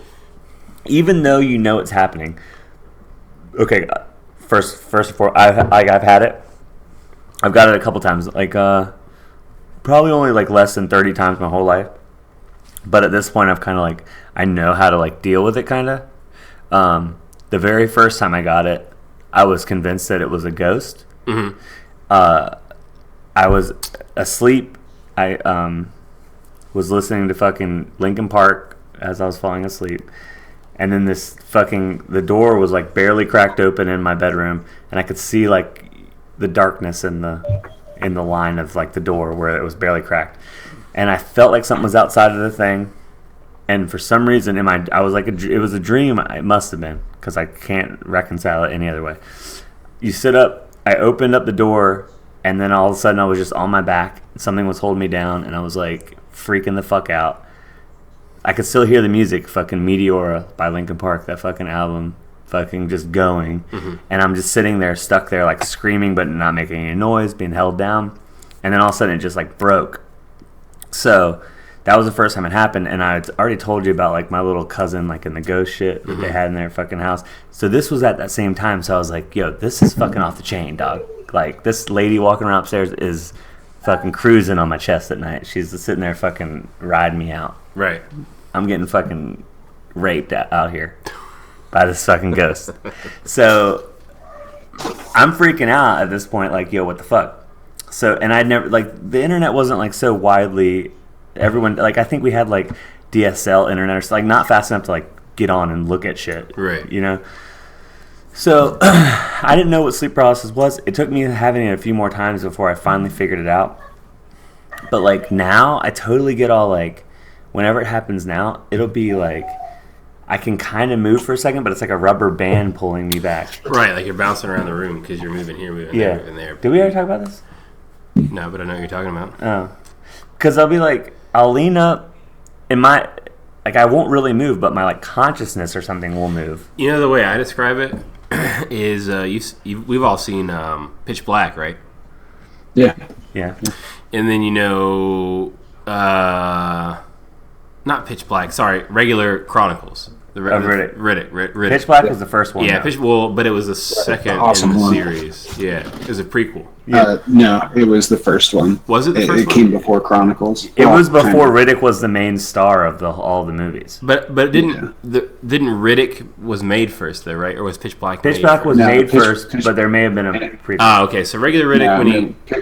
even though you know it's happening, okay. First of all, I've had it. I've got it a couple times. Like probably only like less than 30 times my whole life. But at this point, I've kind of like I know how to like deal with it. Kind of. The very first time I got it, I was convinced that it was a ghost. Mm-hmm. I was asleep. I was listening to fucking Linkin Park as I was falling asleep. And then the door was like barely cracked open in my bedroom, and I could see like the darkness in the line of like the door where it was barely cracked. And I felt like something was outside of the thing. And for some reason I was like it was a dream. It must have been, because I can't reconcile it any other way. You sit up, I opened up the door, and then all of a sudden I was just on my back. Something was holding me down, and I was like freaking the fuck out. I could still hear the music, fucking Meteora by Linkin Park, that fucking album, fucking just going. Mm-hmm. And I'm just sitting there, stuck there, like screaming but not making any noise, being held down. And then all of a sudden it just like broke. So that was the first time it happened, and I had already told you about like my little cousin, like in the ghost shit that they had in their fucking house. So this was at that same time. So I was like, yo, this is fucking off the chain, dog. Like, this lady walking around upstairs is fucking cruising on my chest at night. She's just sitting there fucking riding me out. Right. I'm getting fucking raped out here by this fucking ghost. So I'm freaking out at this point, like, yo, what the fuck? So, and I'd never, like, the internet wasn't like so widely, everyone, like, I think we had like DSL internet or something, like not fast enough to like get on and look at shit. Right. You know? So I didn't know what sleep paralysis was. It took me having it a few more times before I finally figured it out. But like now, I totally get all like, whenever it happens now, it'll be like, I can kind of move for a second, but it's like a rubber band pulling me back. Right, like you're bouncing around the room because you're moving here, moving there, moving there. Did we already talk about this? No, but I know what you're talking about. Oh. Because I'll be like, I'll lean up, and like I won't really move, but my like consciousness or something will move. You know, the way I describe it is we've all seen Pitch Black, right? Yeah. Yeah. And then, you know, not Pitch Black, sorry, regular Chronicles. The Riddick. Riddick. Pitch Black was the first one. Yeah, but it was the second awesome in the one. series. Yeah, it was a prequel. No, it was the first one. Was it the first It one? came before Chronicles. It was before Riddick was the main star of all the movies. But didn't Riddick was made first though, right? Or was Pitch Black? Pitch made Black first? was No, made Pitch- first, Pitch- but there may have been a prequel. Ah, okay. So regular Riddick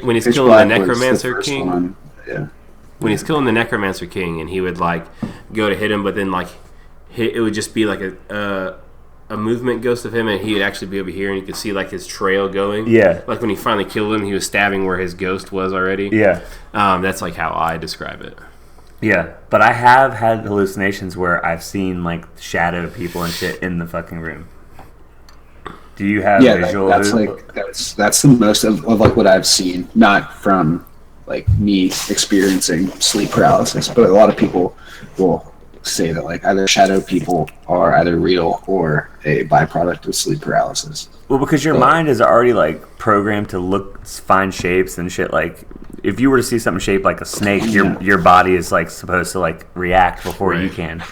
when he's Pitch killing the Black was Necromancer first King. one. Yeah. When he's killing the Necromancer King, and he would like go to hit him, but then like it would just be like a movement ghost of him, and he would actually be over here, and you could see like his trail going. Yeah. Like when he finally killed him, he was stabbing where his ghost was already. Yeah. That's like how I describe it. Yeah. But I have had hallucinations where I've seen like shadow people and shit in the fucking room. Do you have visual? That's the most of like what I've seen, not from like me experiencing sleep paralysis, but a lot of people will say that like either shadow people are either real or a byproduct of sleep paralysis. Well, because your mind is already like programmed to find shapes and shit. Like if you were to see something shaped like a snake, your body is like supposed to like react before you can.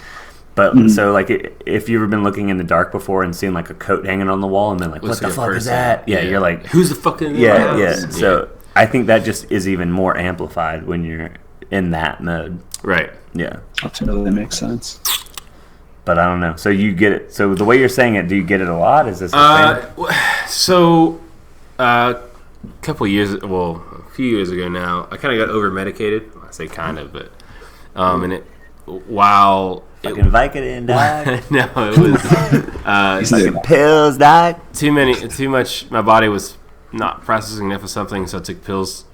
But so like if you've ever been looking in the dark before and seen like a coat hanging on the wall and been like, what the fuck is that? Yeah, you're like, who's the fuck in yeah. house? So I think that just is even more amplified when you're in that mode. Right. Yeah. That totally makes sense. But I don't know. So you get it. So the way you're saying it, do you get it a lot? Is this a thing? So a few years ago now, I kind of got over medicated. I say kind of, but and it while Fucking Vicodin, dog. no, it was Fucking pills, dog. too much. My body was not processing enough of something, so I took pills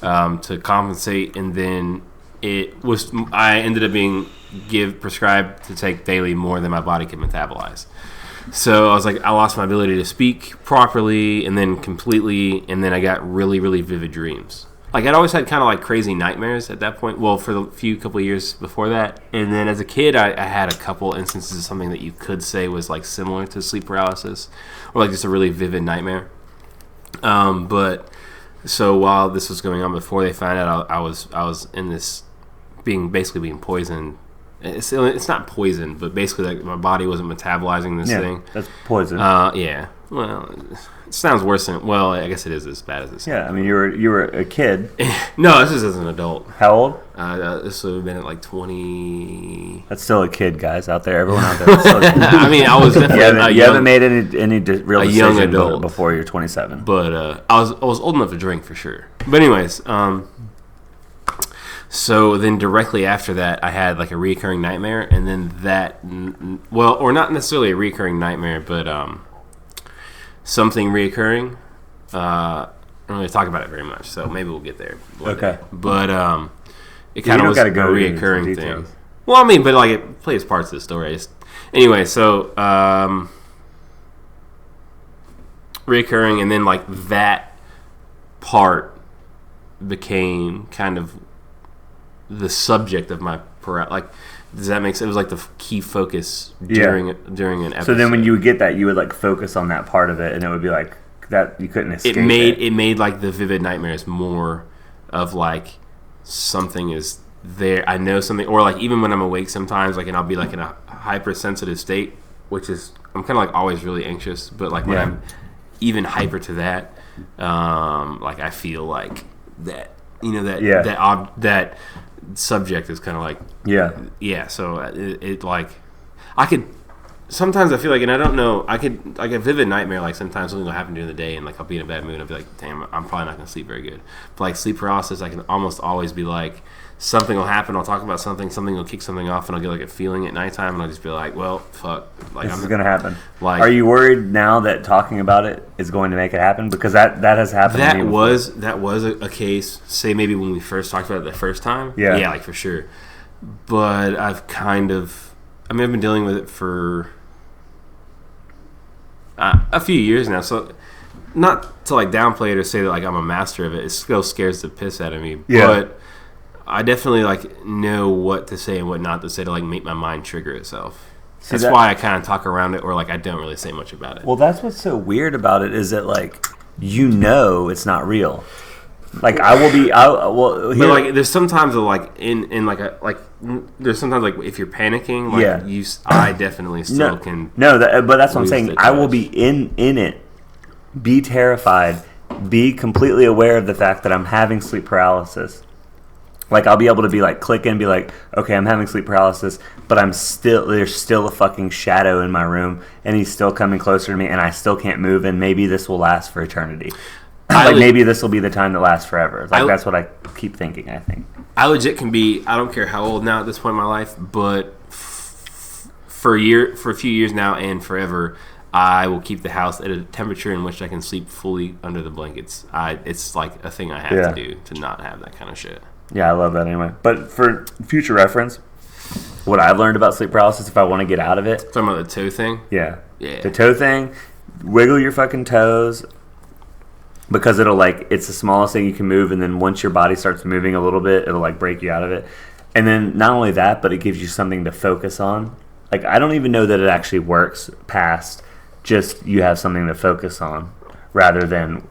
to compensate, and then I ended up being prescribed to take daily more than my body could metabolize. So I was like, I lost my ability to speak properly, and then completely, and then I got really, really vivid dreams. Like I'd always had kind of like crazy nightmares at that point. Well, for the couple of years before that, and then as a kid, I had a couple instances of something that you could say was like similar to sleep paralysis, or like just a really vivid nightmare. But So while this was going on, before they found out I was in this basically being poisoned. It's not poison, but basically like my body wasn't metabolizing this thing. That's poison. Yeah. Well, it sounds worse than. Well, I guess it is as bad as it sounds. Yeah, I mean, you were a kid. No, this is as an adult. How old? This would have been at like 20. That's still a kid, guys out there. Everyone out there. That's still a kid. I mean, I was definitely You haven't made any real young decision adult. before you're 27. But I was old enough to drink for sure. But anyways, so then directly after that, I had like a recurring nightmare, and then that, well, or not necessarily a recurring nightmare, but something reoccurring. I don't really talk about it very much, so maybe we'll get there. Okay. But it kind of was a gotta go into reoccurring thing. details. Well, I mean, but like it plays parts of the story. Anyway, so reoccurring, and then like that part became kind of the subject of my like. Does that make sense? It was like the key focus during an episode. So then when you would get that, you would like focus on that part of it, and it would be like that you couldn't escape. It made like the vivid nightmares more of like something is there. I know something, or like even when I'm awake sometimes, like, and I'll be like in a hypersensitive state, which is I'm kind of like always really anxious, but like when I'm even hyper to that, like I feel like that, you know, that subject is kind of like so it like I could sometimes I feel like, and I don't know, I could like a vivid nightmare, like sometimes something will happen during the day and like I'll be in a bad mood and I'll be like, damn, I'm probably not gonna sleep very good. But like sleep paralysis, I can almost always be like something will happen, I'll talk about something will kick something off, and I'll get like a feeling at nighttime, and I'll just be like, well, fuck, like this is gonna happen. Like, are you worried now that talking about it is going to make it happen? Because that has happened. That was a case. Say maybe when we first talked about it the first time. Yeah, like for sure. But I've kind of, I mean, I've been dealing with it for a few years now. So not to like downplay it or say that like I'm a master of it. It still scares the piss out of me. Yeah. But I definitely like know what to say and what not to say to like make my mind trigger itself. That's why I kind of talk around it, or like I don't really say much about it. Well, that's what's so weird about it is that like you know it's not real. Like but like there's sometimes like in like a like there's sometimes like if you're panicking, like I definitely still can. No, but that's what I'm saying. I will be in it, be terrified, be completely aware of the fact that I'm having sleep paralysis. Like I'll be able to be like click and be like, okay, I'm having sleep paralysis, but there's still a fucking shadow in my room, and he's still coming closer to me, and I still can't move, and maybe this will last for eternity. Maybe this will be the time that lasts forever. Like that's what I keep thinking. I think I legit can be. I don't care how old now at this point in my life, but for a few years now and forever, I will keep the house at a temperature in which I can sleep fully under the blankets. It's like a thing I have to do to not have that kind of shit. Yeah, I love that anyway. But for future reference, what I've learned about sleep paralysis, if I want to get out of it... Talking about the toe thing? Yeah. The toe thing, wiggle your fucking toes, because it'll like, it's the smallest thing you can move, and then once your body starts moving a little bit, it'll like break you out of it. And then not only that, but it gives you something to focus on. Like, I don't even know that it actually works past just you have something to focus on, rather than...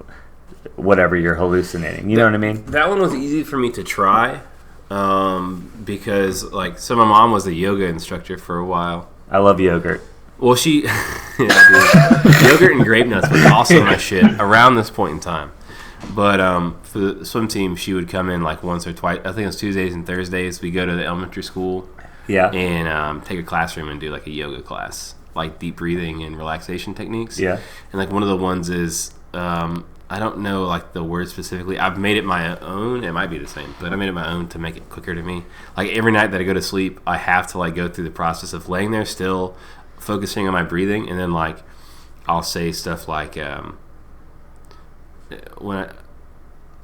whatever you're hallucinating, you know what I mean? That one was easy for me to try, because like, so my mom was a yoga instructor for a while. I love yogurt. Well, yogurt and grape nuts was also my shit around this point in time. But for the swim team, she would come in like once or twice. I think it was Tuesdays and Thursdays. We go to the elementary school, and take a classroom and do like a yoga class, like deep breathing and relaxation techniques. Yeah, and like one of the ones is. I don't know like the word specifically. I've made it my own. It might be the same, but I made it my own to make it quicker to me. Like every night that I go to sleep, I have to like go through the process of laying there still, focusing on my breathing, and then like I'll say stuff like I'll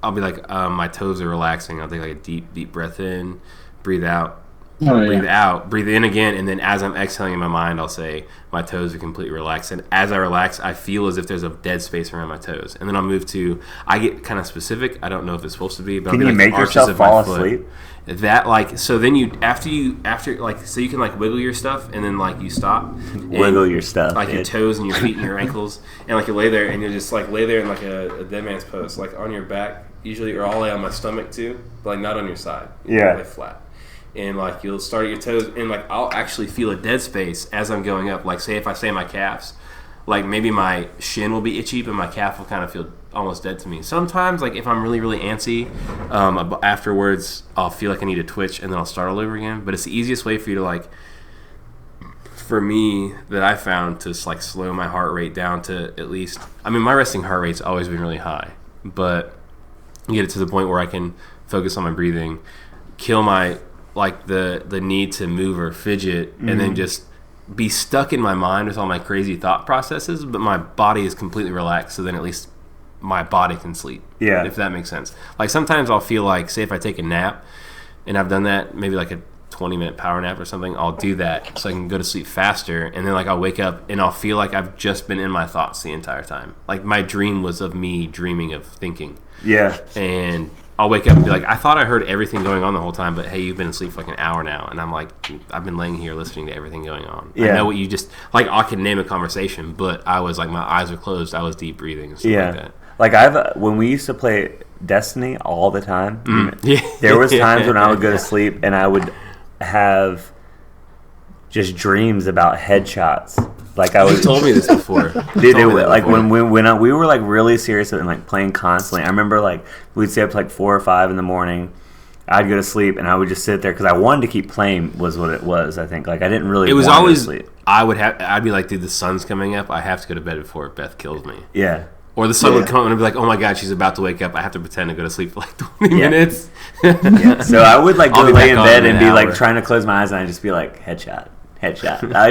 be like my toes are relaxing. I'll take like a deep breath in, breathe out, Oh, breathe yeah. out, breathe in again, and then as I'm exhaling in my mind, I'll say my toes are completely relaxed. And as I relax, I feel as if there's a dead space around my toes. And then I'll move to, I get kind of specific. I don't know if it's supposed to be, but Can I'll be you like make the arches yourself of my fall foot. asleep? That like so then you after like so you can like wiggle your stuff and then like you stop and, Wiggle your stuff, like your dude. toes and your feet and your ankles and like you lay there and you just like lay there in like a dead man's pose, like on your back usually, or I'll lay on my stomach too, but like not on your side. Yeah. Lay flat. And like you'll start at your toes and like I'll actually feel a dead space as I'm going up. Like say if I say my calves, like maybe my shin will be itchy, but my calf will kind of feel almost dead to me. Sometimes, like if I'm really, really antsy, afterwards I'll feel like I need to twitch and then I'll start all over again. But it's the easiest way for you to like, for me, that I found to just like slow my heart rate down to at least, I mean my resting heart rate's always been really high, but get it to the point where I can focus on my breathing, kill my, like the need to move or fidget, and then just be stuck in my mind with all my crazy thought processes, but my body is completely relaxed, so then at least my body can sleep. Yeah. If that makes sense. Like sometimes I'll feel like, say if I take a nap, and I've done that, maybe like a 20-minute power nap or something, I'll do that so I can go to sleep faster, and then like I'll wake up and I'll feel like I've just been in my thoughts the entire time. Like my dream was of me dreaming of thinking. Yeah. And I'll wake up and be like, I thought I heard everything going on the whole time, but hey, you've been asleep for like an hour now. And I'm like, I've been laying here listening to everything going on. I Yeah. know what you just, like, I can name a conversation, but I was like, my eyes were closed. I was deep breathing and stuff like that. Like when we used to play Destiny all the time, Yeah. there was times when I would go to sleep and I would have just dreams about headshots. Like I You was told me this before. Dude, like when we were like really serious and like playing constantly. I remember like we'd stay up to like 4 or 5 in the morning. I'd go to sleep and I would just sit there because I wanted to keep playing. Was what it was. I think like I didn't really. It was want always, to sleep. I'd be like, dude, the sun's coming up. I have to go to bed before Beth kills me. Yeah. Or the sun Yeah. would come and I'd be like, oh my God, she's about to wake up. I have to pretend to go to sleep for like 20 Yeah. minutes. So I would like I'll go be lay back in on bed in and an be like hour. trying to close my eyes and I'd just be like headshot. I'd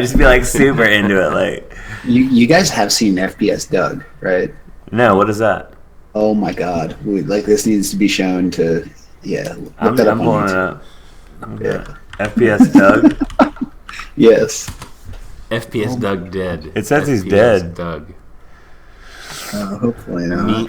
just be like super into it. Like You guys have seen FPS Doug, right? no, what is that? Oh my God! Like this needs to be shown to. Yeah, look I'm that up on pulling it YouTube. up. I'm Yeah. gonna- FPS Doug. Yes. FPS Doug dead. It says he's FPS dead. Doug. Hopefully not. Meat.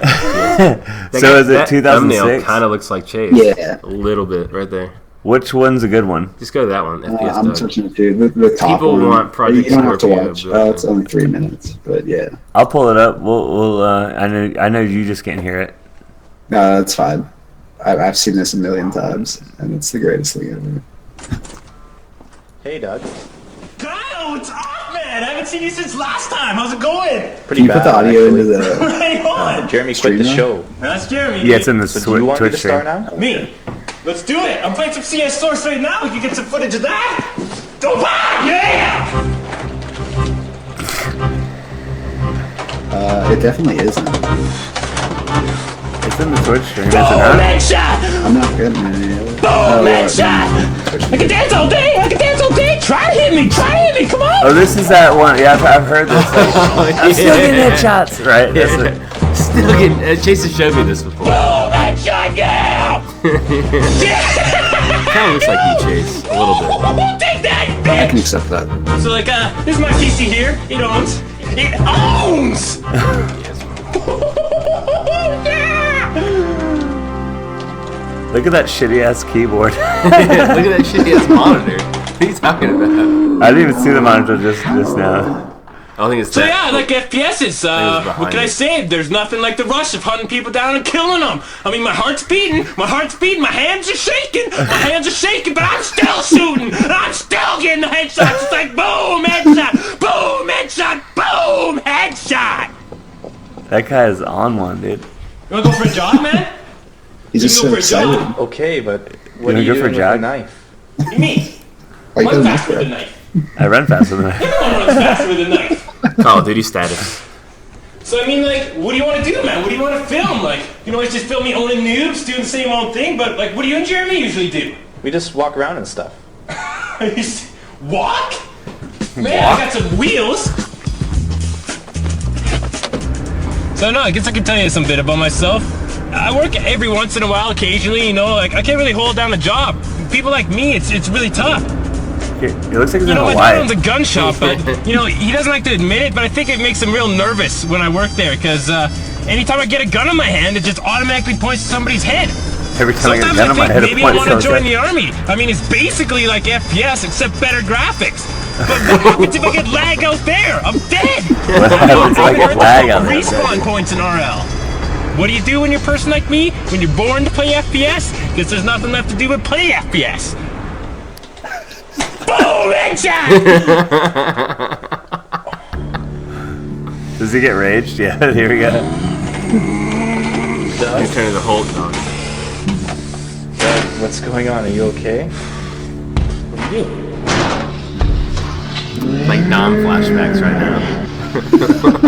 So is it that thumbnail 2006? kind of looks like Chase. Yeah. A little bit right there. Which one's a good one? Just go to that one. FPS I'm Doug. searching it too. The top People one. want Project You don't have to Scorpio, watch. but- It's only 3 minutes, but yeah. I'll pull it up. We'll I know you just can't hear it. No, that's fine. I've seen this a million times, and it's the greatest thing ever. Hey, Doug. Kyle, what's up, man? I haven't seen you since last time. How's it going? Pretty Can you put the bad, audio actually. into the? Hang on. Jeremy Stream quit the now? show. That's Jeremy. Yeah, it's in the So do you want me Twitch to start stream. now? Me. Let's do it. I'm playing some CS Source right now. We can get some footage of that. Go back! Yeah! It definitely isn't. It's in the Twitch stream, is it Boom, not? headshot! I'm not getting any. Boom, headshot! I can dance all day. I can dance all day. Try to hit me. Try to hit me. Come on. Oh, this is that one. Yeah, I've heard this. Like, I'm still getting headshots. Right. That's it. Still getting. Chase has showed me this before. Boom, headshot, yeah! Kind of looks like you, Chase, a little bit. Take that, I bitch! can accept that. So, like, this is my PC here. It owns. It owns! Look at that shitty ass keyboard. Look at that shitty ass monitor. What are you talking about? I didn't even see the monitor just now. I don't think it's So that. yeah, I like FPSs. behind What can I it. say? There's nothing like the rush of hunting people down and killing them. I mean, my heart's beating, my hands are shaking, but I'm still shooting, and I'm still getting the headshots. It's like boom, headshot, boom, headshot, boom, headshot. That guy is on one, dude. You wanna go for a jog, man? He's just You can so go for a excited. jog. Okay, but what wanna are you go for doing with Jack? a knife? What do you mean? Why you Run couldn't look faster for with a it? knife. I run faster than that. Everyone runs faster with a knife. Call of Duty status. So I mean, like, what do you want to do, man? What do you want to film? Like, you know, it's just film me owning noobs, doing the same old thing. But like, what do you and Jeremy usually do? We just walk around and stuff. Walk? Man, I got some wheels. So no, I guess I can tell you some bit about myself. I work every once in a while, occasionally, you know, like I can't really hold down a job. people like me, it's really tough. It looks like he's You in know, my Hawaii. dad owns a gun shop, but you know, he doesn't like to admit it, but I think it makes him real nervous when I work there, because anytime I get a gun in my hand, it just automatically points to somebody's head. Every time I get a Sometimes gun I on my think head, it maybe I points want to to join his the head. army. I mean, it's basically like FPS except better graphics. But what happens if I get lag out there? I'm dead. What happens if I get lag out there? Respawn points in RL. What do you do when you're a person like me? When you're born to play FPS? Because there's nothing left to do but play FPS. Boom! Headshot! Does he get raged? Yeah, here we go. Doug, He's turning the Hulk on. Doug, what's going on? Are you okay? What are you doing? Like non-flashbacks right now.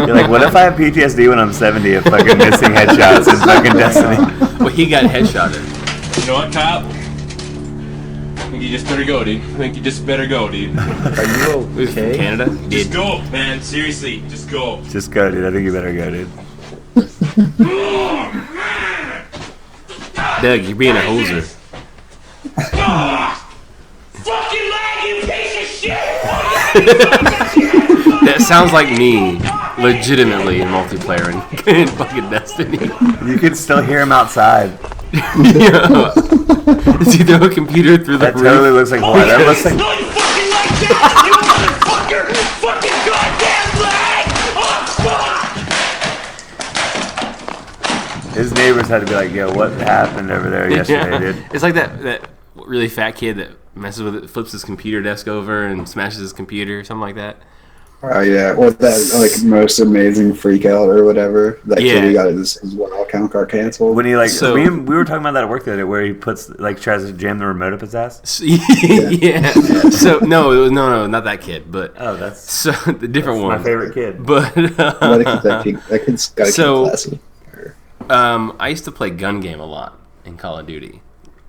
You're like, what if I have PTSD when I'm 70 of fucking missing headshots in fucking Destiny? Well, he got headshotted. You know what, Kyle? I think you just better go, dude. I think you just better go, dude. Are you He was from okay? Canada. He Just did. go, man. Seriously, just go. Just go, dude. I think you better go, dude. Doug, you're being a hoser. Fucking lag, you piece of shit! That sounds like me, legitimately in multiplayer in fucking Destiny. You can still hear him outside. Yeah. Does he throw a computer through the That roof? totally looks like Hawaii. That looks like No, you fucking like that! You motherfucker! Fucking goddamn lag! Oh, fuck! his neighbors had to be like, yo, what happened over there yesterday, dude? It's like that really fat kid that messes with it, flips his computer desk over and smashes his computer or something like that. Oh yeah, or that like most amazing freak out or whatever. That Yeah. kid who got his one account got canceled. When he like, So- we were talking about that at work the other day, where he puts like tries to jam the remote up his ass. Yeah. So no, it was no, not that kid, but Oh, that's so the different my one. favorite kid. But that kid's got to So- keep classy. I used to play gun game a lot in Call of Duty.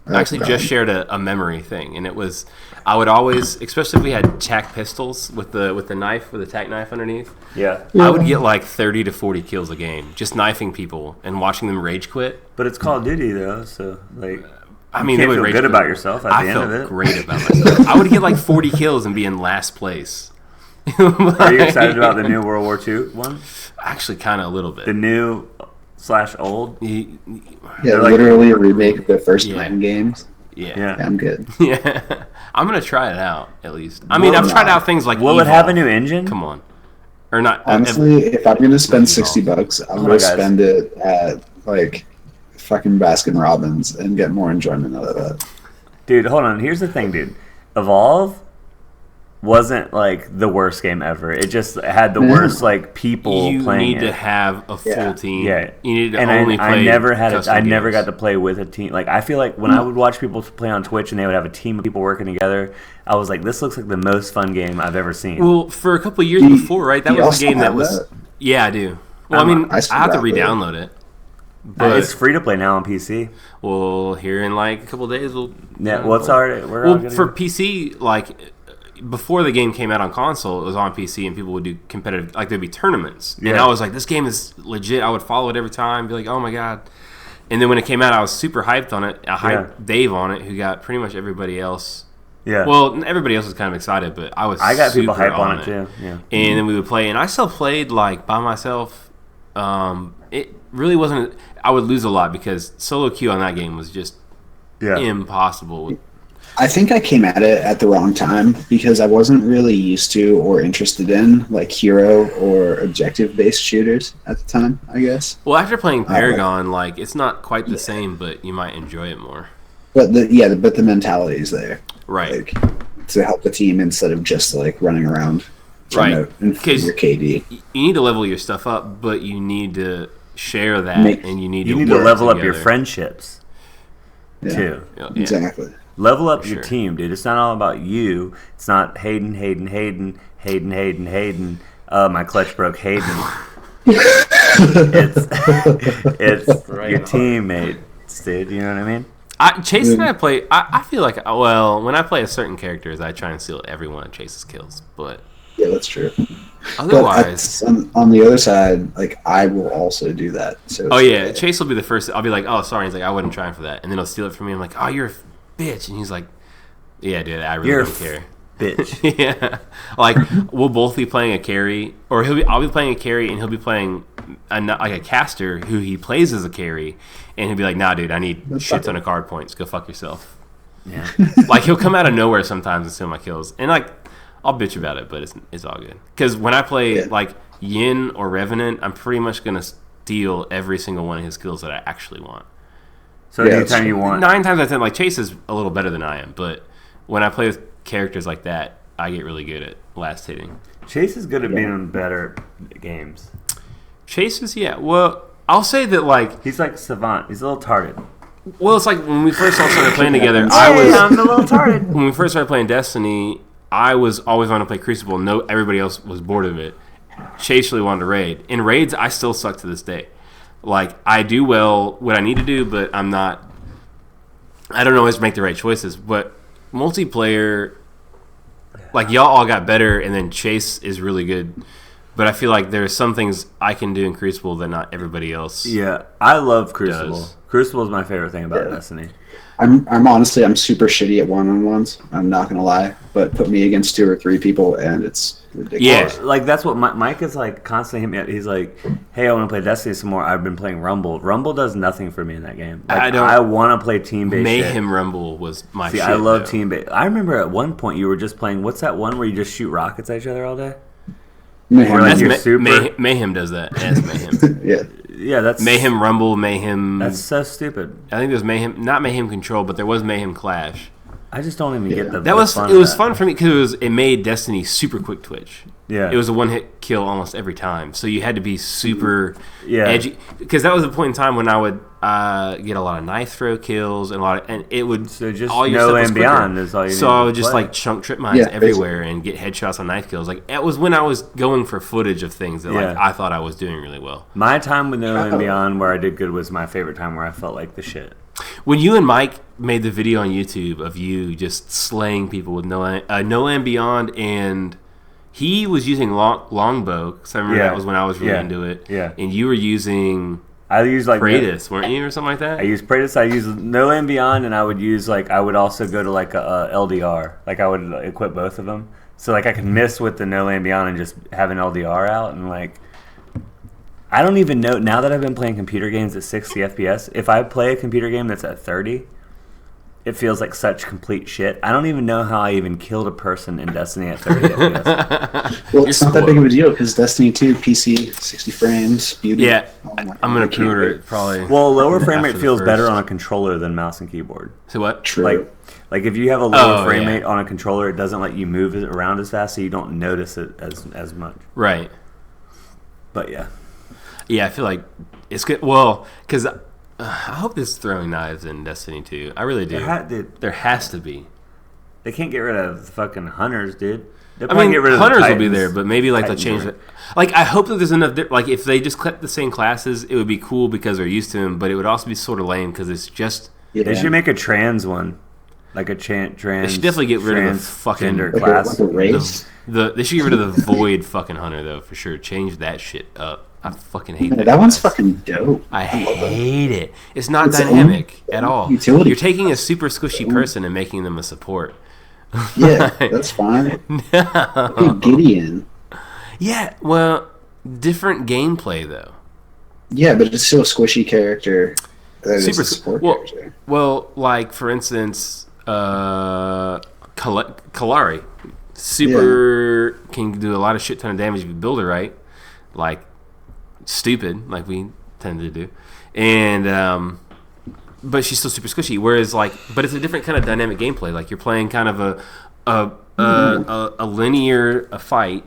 I actually Okay. just shared a memory thing, and it was I would always, especially if we had tack pistols with the knife, with the tack knife underneath, Yeah, I would get like 30 to 40 kills a game, just knifing people and watching them rage quit. but it's Call of Duty though, so like, I mean, you they can't would feel rage good quit. about yourself at I the end felt of it. great about myself. I would get like 40 kills and be in last place. Are you excited about the new World War II one? Actually, kind of a little bit. The new / old? Yeah, They're like- literally a remake of the first Yeah. 9 games. Yeah. Yeah. I'm good. Yeah. I'm gonna try it out at least. I mean, I've tried out things like Will it Evolve. have a new engine? Come on, or not? Honestly, if I'm gonna spend $60, I'm on, gonna guys. spend it at like fucking Baskin Robbins and get more enjoyment out of that. Dude, hold on. Here's the thing, dude. Evolve wasn't like the worst game ever. It just had the Yeah. worst like people you playing need it. to have a full Yeah. team. Yeah, You need to and only I play. never had it. custom I never games. got to play with a team. Like I feel like when I would watch people play on Twitch and they would have a team of people working together, I was like, this looks like the most fun game I've ever seen. Well, for a couple of years Do you- before, right? That do you was the also game that have was. that? Yeah, I do. Well, I I'm- mean, I I still have to got it. re-download it. But it's free to play now on PC. well, here in like a couple of days, we'll. Yeah, well, it's already. We're all Well, getting for it. PC, like before the game came out on console, it was on PC, and people would do competitive, like there'd be tournaments, and Yeah. I was like, this game is legit. I would follow it every time, be like, oh my god. And then when it came out, I was super hyped on it. I hyped Yeah. Dave on it, who got pretty much everybody else. Yeah. Well, everybody else was kind of excited, but I was. I got people super hype on it too. Yeah. And then we would play, and I still played like by myself. It really wasn't. I would lose a lot because solo queue on that game was just Yeah. impossible. I think I came at it at the wrong time because I wasn't really used to or interested in like hero or objective based shooters at the time, I guess. Well, after playing Paragon, like it's not quite the same, but you might enjoy it more. But the mentality is there. Right. Like to help the team instead of just like running around trying Right. to improve 'Cause- your KD. You need to level your stuff up, but you need to share that, and you need You to need to work level up your together. friendships Yeah. too. Yeah. Exactly. Level up For your sure. team, dude. It's not all about you. It's not Hayden. My clutch broke Hayden. it's Right your on. teammates, dude. You know what I mean? Chase and I play. I feel like when I play a certain characters, I try and steal every one of Chase's kills, but Yeah, that's true. But otherwise. on the other side, like I will also do that. So Oh it's yeah, like- Chase will be the first. I'll be like, "Oh, sorry." He's like, "I wasn't trying for that," and then he'll steal it from me. I'm like, "Oh, you're a bitch," and he's like, Yeah, dude, I really You're don't care. Bitch. Yeah, like we'll both be playing a carry, or I'll be playing a carry, and he'll be playing a caster who he plays as a carry, and he'll be like, "Nah, dude, I need shit ton of card points. Go fuck yourself." Yeah. Like he'll come out of nowhere sometimes and steal my kills, and like I'll bitch about it, but it's all good. Because when I play like Yin or Revenant, I'm pretty much gonna steal every single one of his skills that I actually want. So anytime you want. 9 times out of 10, like Chase is a little better than I am, but when I play with characters like that, I get really good at last hitting. Chase is good at being in better games. Chase is, yeah. Well, I'll say that, like, He's like Savant. He's a little tarded. well, it's like when we first all started playing together, I'm a little tarded. when we first started playing Destiny, I was always wanting to play Crucible. No, everybody else was bored of it. Chase really wanted to raid. In raids, I still suck to this day. Like, I do well what I need to do, but I don't always make the right choices. But multiplayer, like, y'all all got better, and then Chase is really good. But I feel like there's some things I can do in Crucible that not everybody else. Yeah, I love Crucible. Does. Crucible is my favorite thing about Destiny. I'm honestly I'm super shitty at one-on-ones. I'm not gonna lie, but put me against 2 or 3 people and it's ridiculous. Yeah. Like, that's what Mike is like constantly hitting me up. He's like, hey, I want to play Destiny some more. I've been playing Rumble. Rumble does nothing for me in that game. Like, I want to play team-based Mayhem shit. Rumble was my See, shit. I love though. team-based. I remember at one point you were just playing, what's that one where you just shoot rockets at each other all day? Mayhem. Or like That's you're super... Mayhem does that. That's Mayhem. Yeah. Yeah, that's... Mayhem Rumble, Mayhem. That's so stupid. I think there's Mayhem, not Mayhem Control, but there was Mayhem Clash. I just don't even get the That was fun it of was that. fun for me because it made Destiny super quick twitch. Yeah. It was a one-hit kill almost every time, so you had to be super Yeah. edgy. Because that was the point in time when I would get a lot of knife throw kills and it would So just all your No stuff was and quicker. Beyond is all you So need I to would just play. like chunk trip mines Yeah, everywhere and get headshots on knife kills. Like that was when I was going for footage of things that like Yeah. I thought I was doing really well. My time with No and Beyond where I did good was my favorite time where I felt like the shit. When you and Mike made the video on YouTube of you just slaying people with No Land Beyond, and he was using longbow, because I remember Yeah. that was when I was really Yeah. into it. Yeah. And you were using I used like Praetus, weren't you, or something like that? I used Praetus. I used No Land Beyond, and I would use like I would also go to like a LDR. Like I would equip both of them, so like I could miss with the No Land Beyond and just have an LDR out. And like I don't even know now that I've been playing computer games at 60 FPS. If I play a computer game that's at 30, it feels like such complete shit. I don't even know how I even killed a person in Destiny at 30 FPS. Well, it's not that big of a deal because Destiny 2 PC 60 frames beauty. Yeah, Oh my I'm gonna God. pre-order it probably. Well, lower frame After rate the feels better first. on a controller than mouse and keyboard. So what? True. Like if you have a lower Oh, frame yeah. rate on a controller, it doesn't let you move it around as fast, so you don't notice it as much. Right. But yeah, Yeah, I feel like it's good. Well, because I hope there's throwing knives in Destiny 2. I really do. dude, There has to be. they can't get rid of the fucking hunters, dude. They'll I probably mean, get rid of hunters the will be Titans. there, but maybe like they'll Titans change are- it. Like I hope that there's enough. Like if they just kept the same classes, it would be cool because they're used to them. But it would also be sort of lame because it's just. Yeah. They should make a trans one, like a trans. They should definitely get rid of the fucking gender like class. a race. They should get rid of the void fucking hunter though for sure. Change that shit up. I fucking hate Yeah, that one's class. fucking dope. I hate it. It's not It's dynamic own at all. utility. You're taking a super squishy person and making them a support. Yeah, that's fine. Hey, Gideon. Yeah, well, different gameplay though. Yeah, but it's still a squishy character. That is Super a support well, character. well, like for instance, Kalari, super can do a lot of shit ton of damage if you build it right, like stupid, like we tend to do, and but she's still super squishy. Whereas but it's a different kind of dynamic gameplay. Like you're playing kind of a linear fight.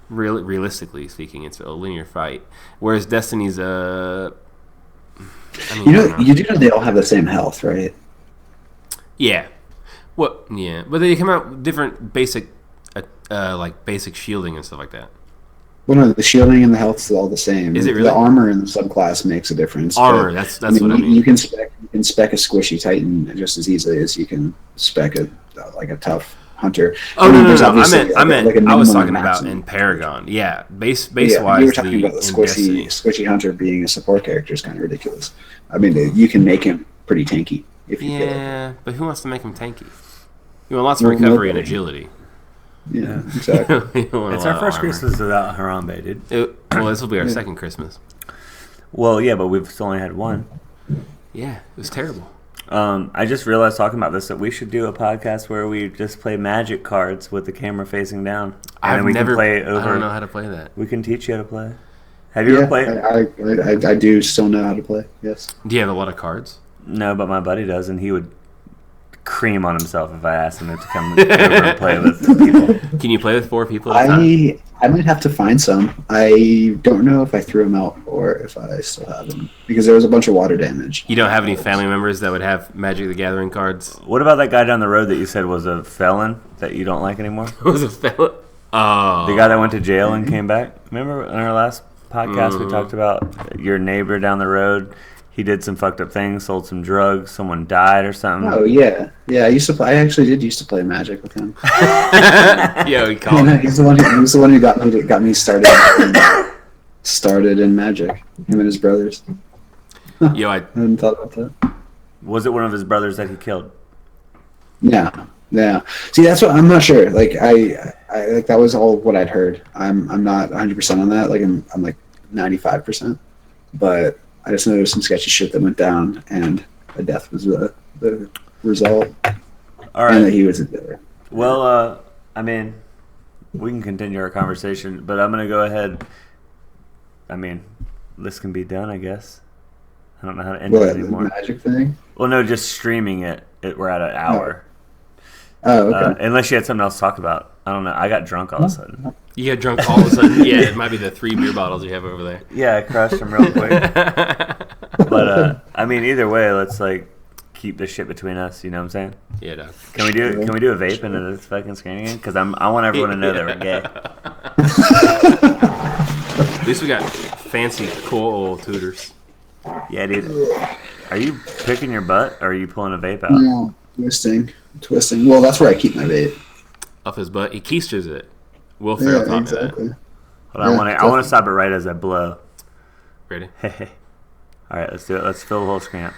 Realistically speaking, it's a linear fight. Whereas Destiny's I mean, You I know, don't know. you do know they all have the same health, right? Yeah. Well, yeah, but they come out with different basic, like basic shielding and stuff like that. Well, no, the shielding and the health is all the same. Is it really? The armor in the subclass makes a difference. Armor, but, that's what I mean. You can spec a squishy Titan just as easily as you can spec a tough hunter. Oh I mean, no, there's I obviously meant like a I was minimum talking and about maximum. in Paragon. Yeah, base Yeah, wise. you were talking about the in squishy Destiny. hunter being a support character is kind of ridiculous. I mean, you can make him pretty tanky if you feel like it. Yeah, but who wants to make him tanky? You want lots of Well, recovery and nobody. agility. Yeah, exactly. You don't want a It's lot our of first armor. Christmas without Harambe, dude. Well, this will be our second Christmas. Well, yeah, but we've still only had one. Yeah, it was terrible. I just realized talking about this that we should do a podcast where we just play magic cards with the camera facing down, and then we can play over. I don't know how to play that. We can teach you how to play. Have you ever played? I do still know how to play. Yes. Do you have a lot of cards? No, but my buddy does, and he would cream on himself if I asked him to come over and play with people. Can you play with 4 people at a time? I might have to find some. I don't know if I threw them out or if I still have them because there was a bunch of water damage. You don't have any family members that would have Magic the Gathering cards? What about that guy down the road that you said was a felon that you don't like anymore? Was a fella? Oh. The guy that went to jail and came back? Remember in our last podcast we talked about your neighbor down the road? He did some fucked up things, sold some drugs, someone died or something. Oh yeah, yeah. I actually did used to play Magic with him. Yeah, we call it. He's the one who got me started in Magic. Him and his brothers. Yo, I hadn't thought about that. Was it one of his brothers that he killed? Yeah. See, that's what I'm not sure. Like I like that was all what I'd heard. I'm not 100% on that. Like I'm like 95%. But I just know there's some sketchy shit that went down, and a death was the result. All right. And that he was a killer. Well, I mean, we can continue our conversation, but I'm going to go ahead. I mean, this can be done, I guess. I don't know how to end it What, anymore. the Magic thing? Well, no, just streaming it. We're at an hour. Oh, okay. Unless you had something else to talk about. I don't know. I got drunk all of a sudden. You get drunk all of a sudden. Yeah, it might be the 3 beer bottles you have over there. Yeah, I crushed them real quick. But, I mean, either way, let's, like, keep this shit between us. You know what I'm saying? Yeah, dog. Can we do a vape into this fucking screen again? Because I want everyone to know that we're gay. At least we got fancy, cool old tutors. Yeah, dude. Are you picking your butt, or are you pulling a vape out? No, twisting. Well, that's where I keep my vape. Up his butt. He keisters it. Will Ferrell taught me exactly. Hold on, I want to stop it right as I blow. that. Ready? All right, let's do it. Let's fill the whole screen up.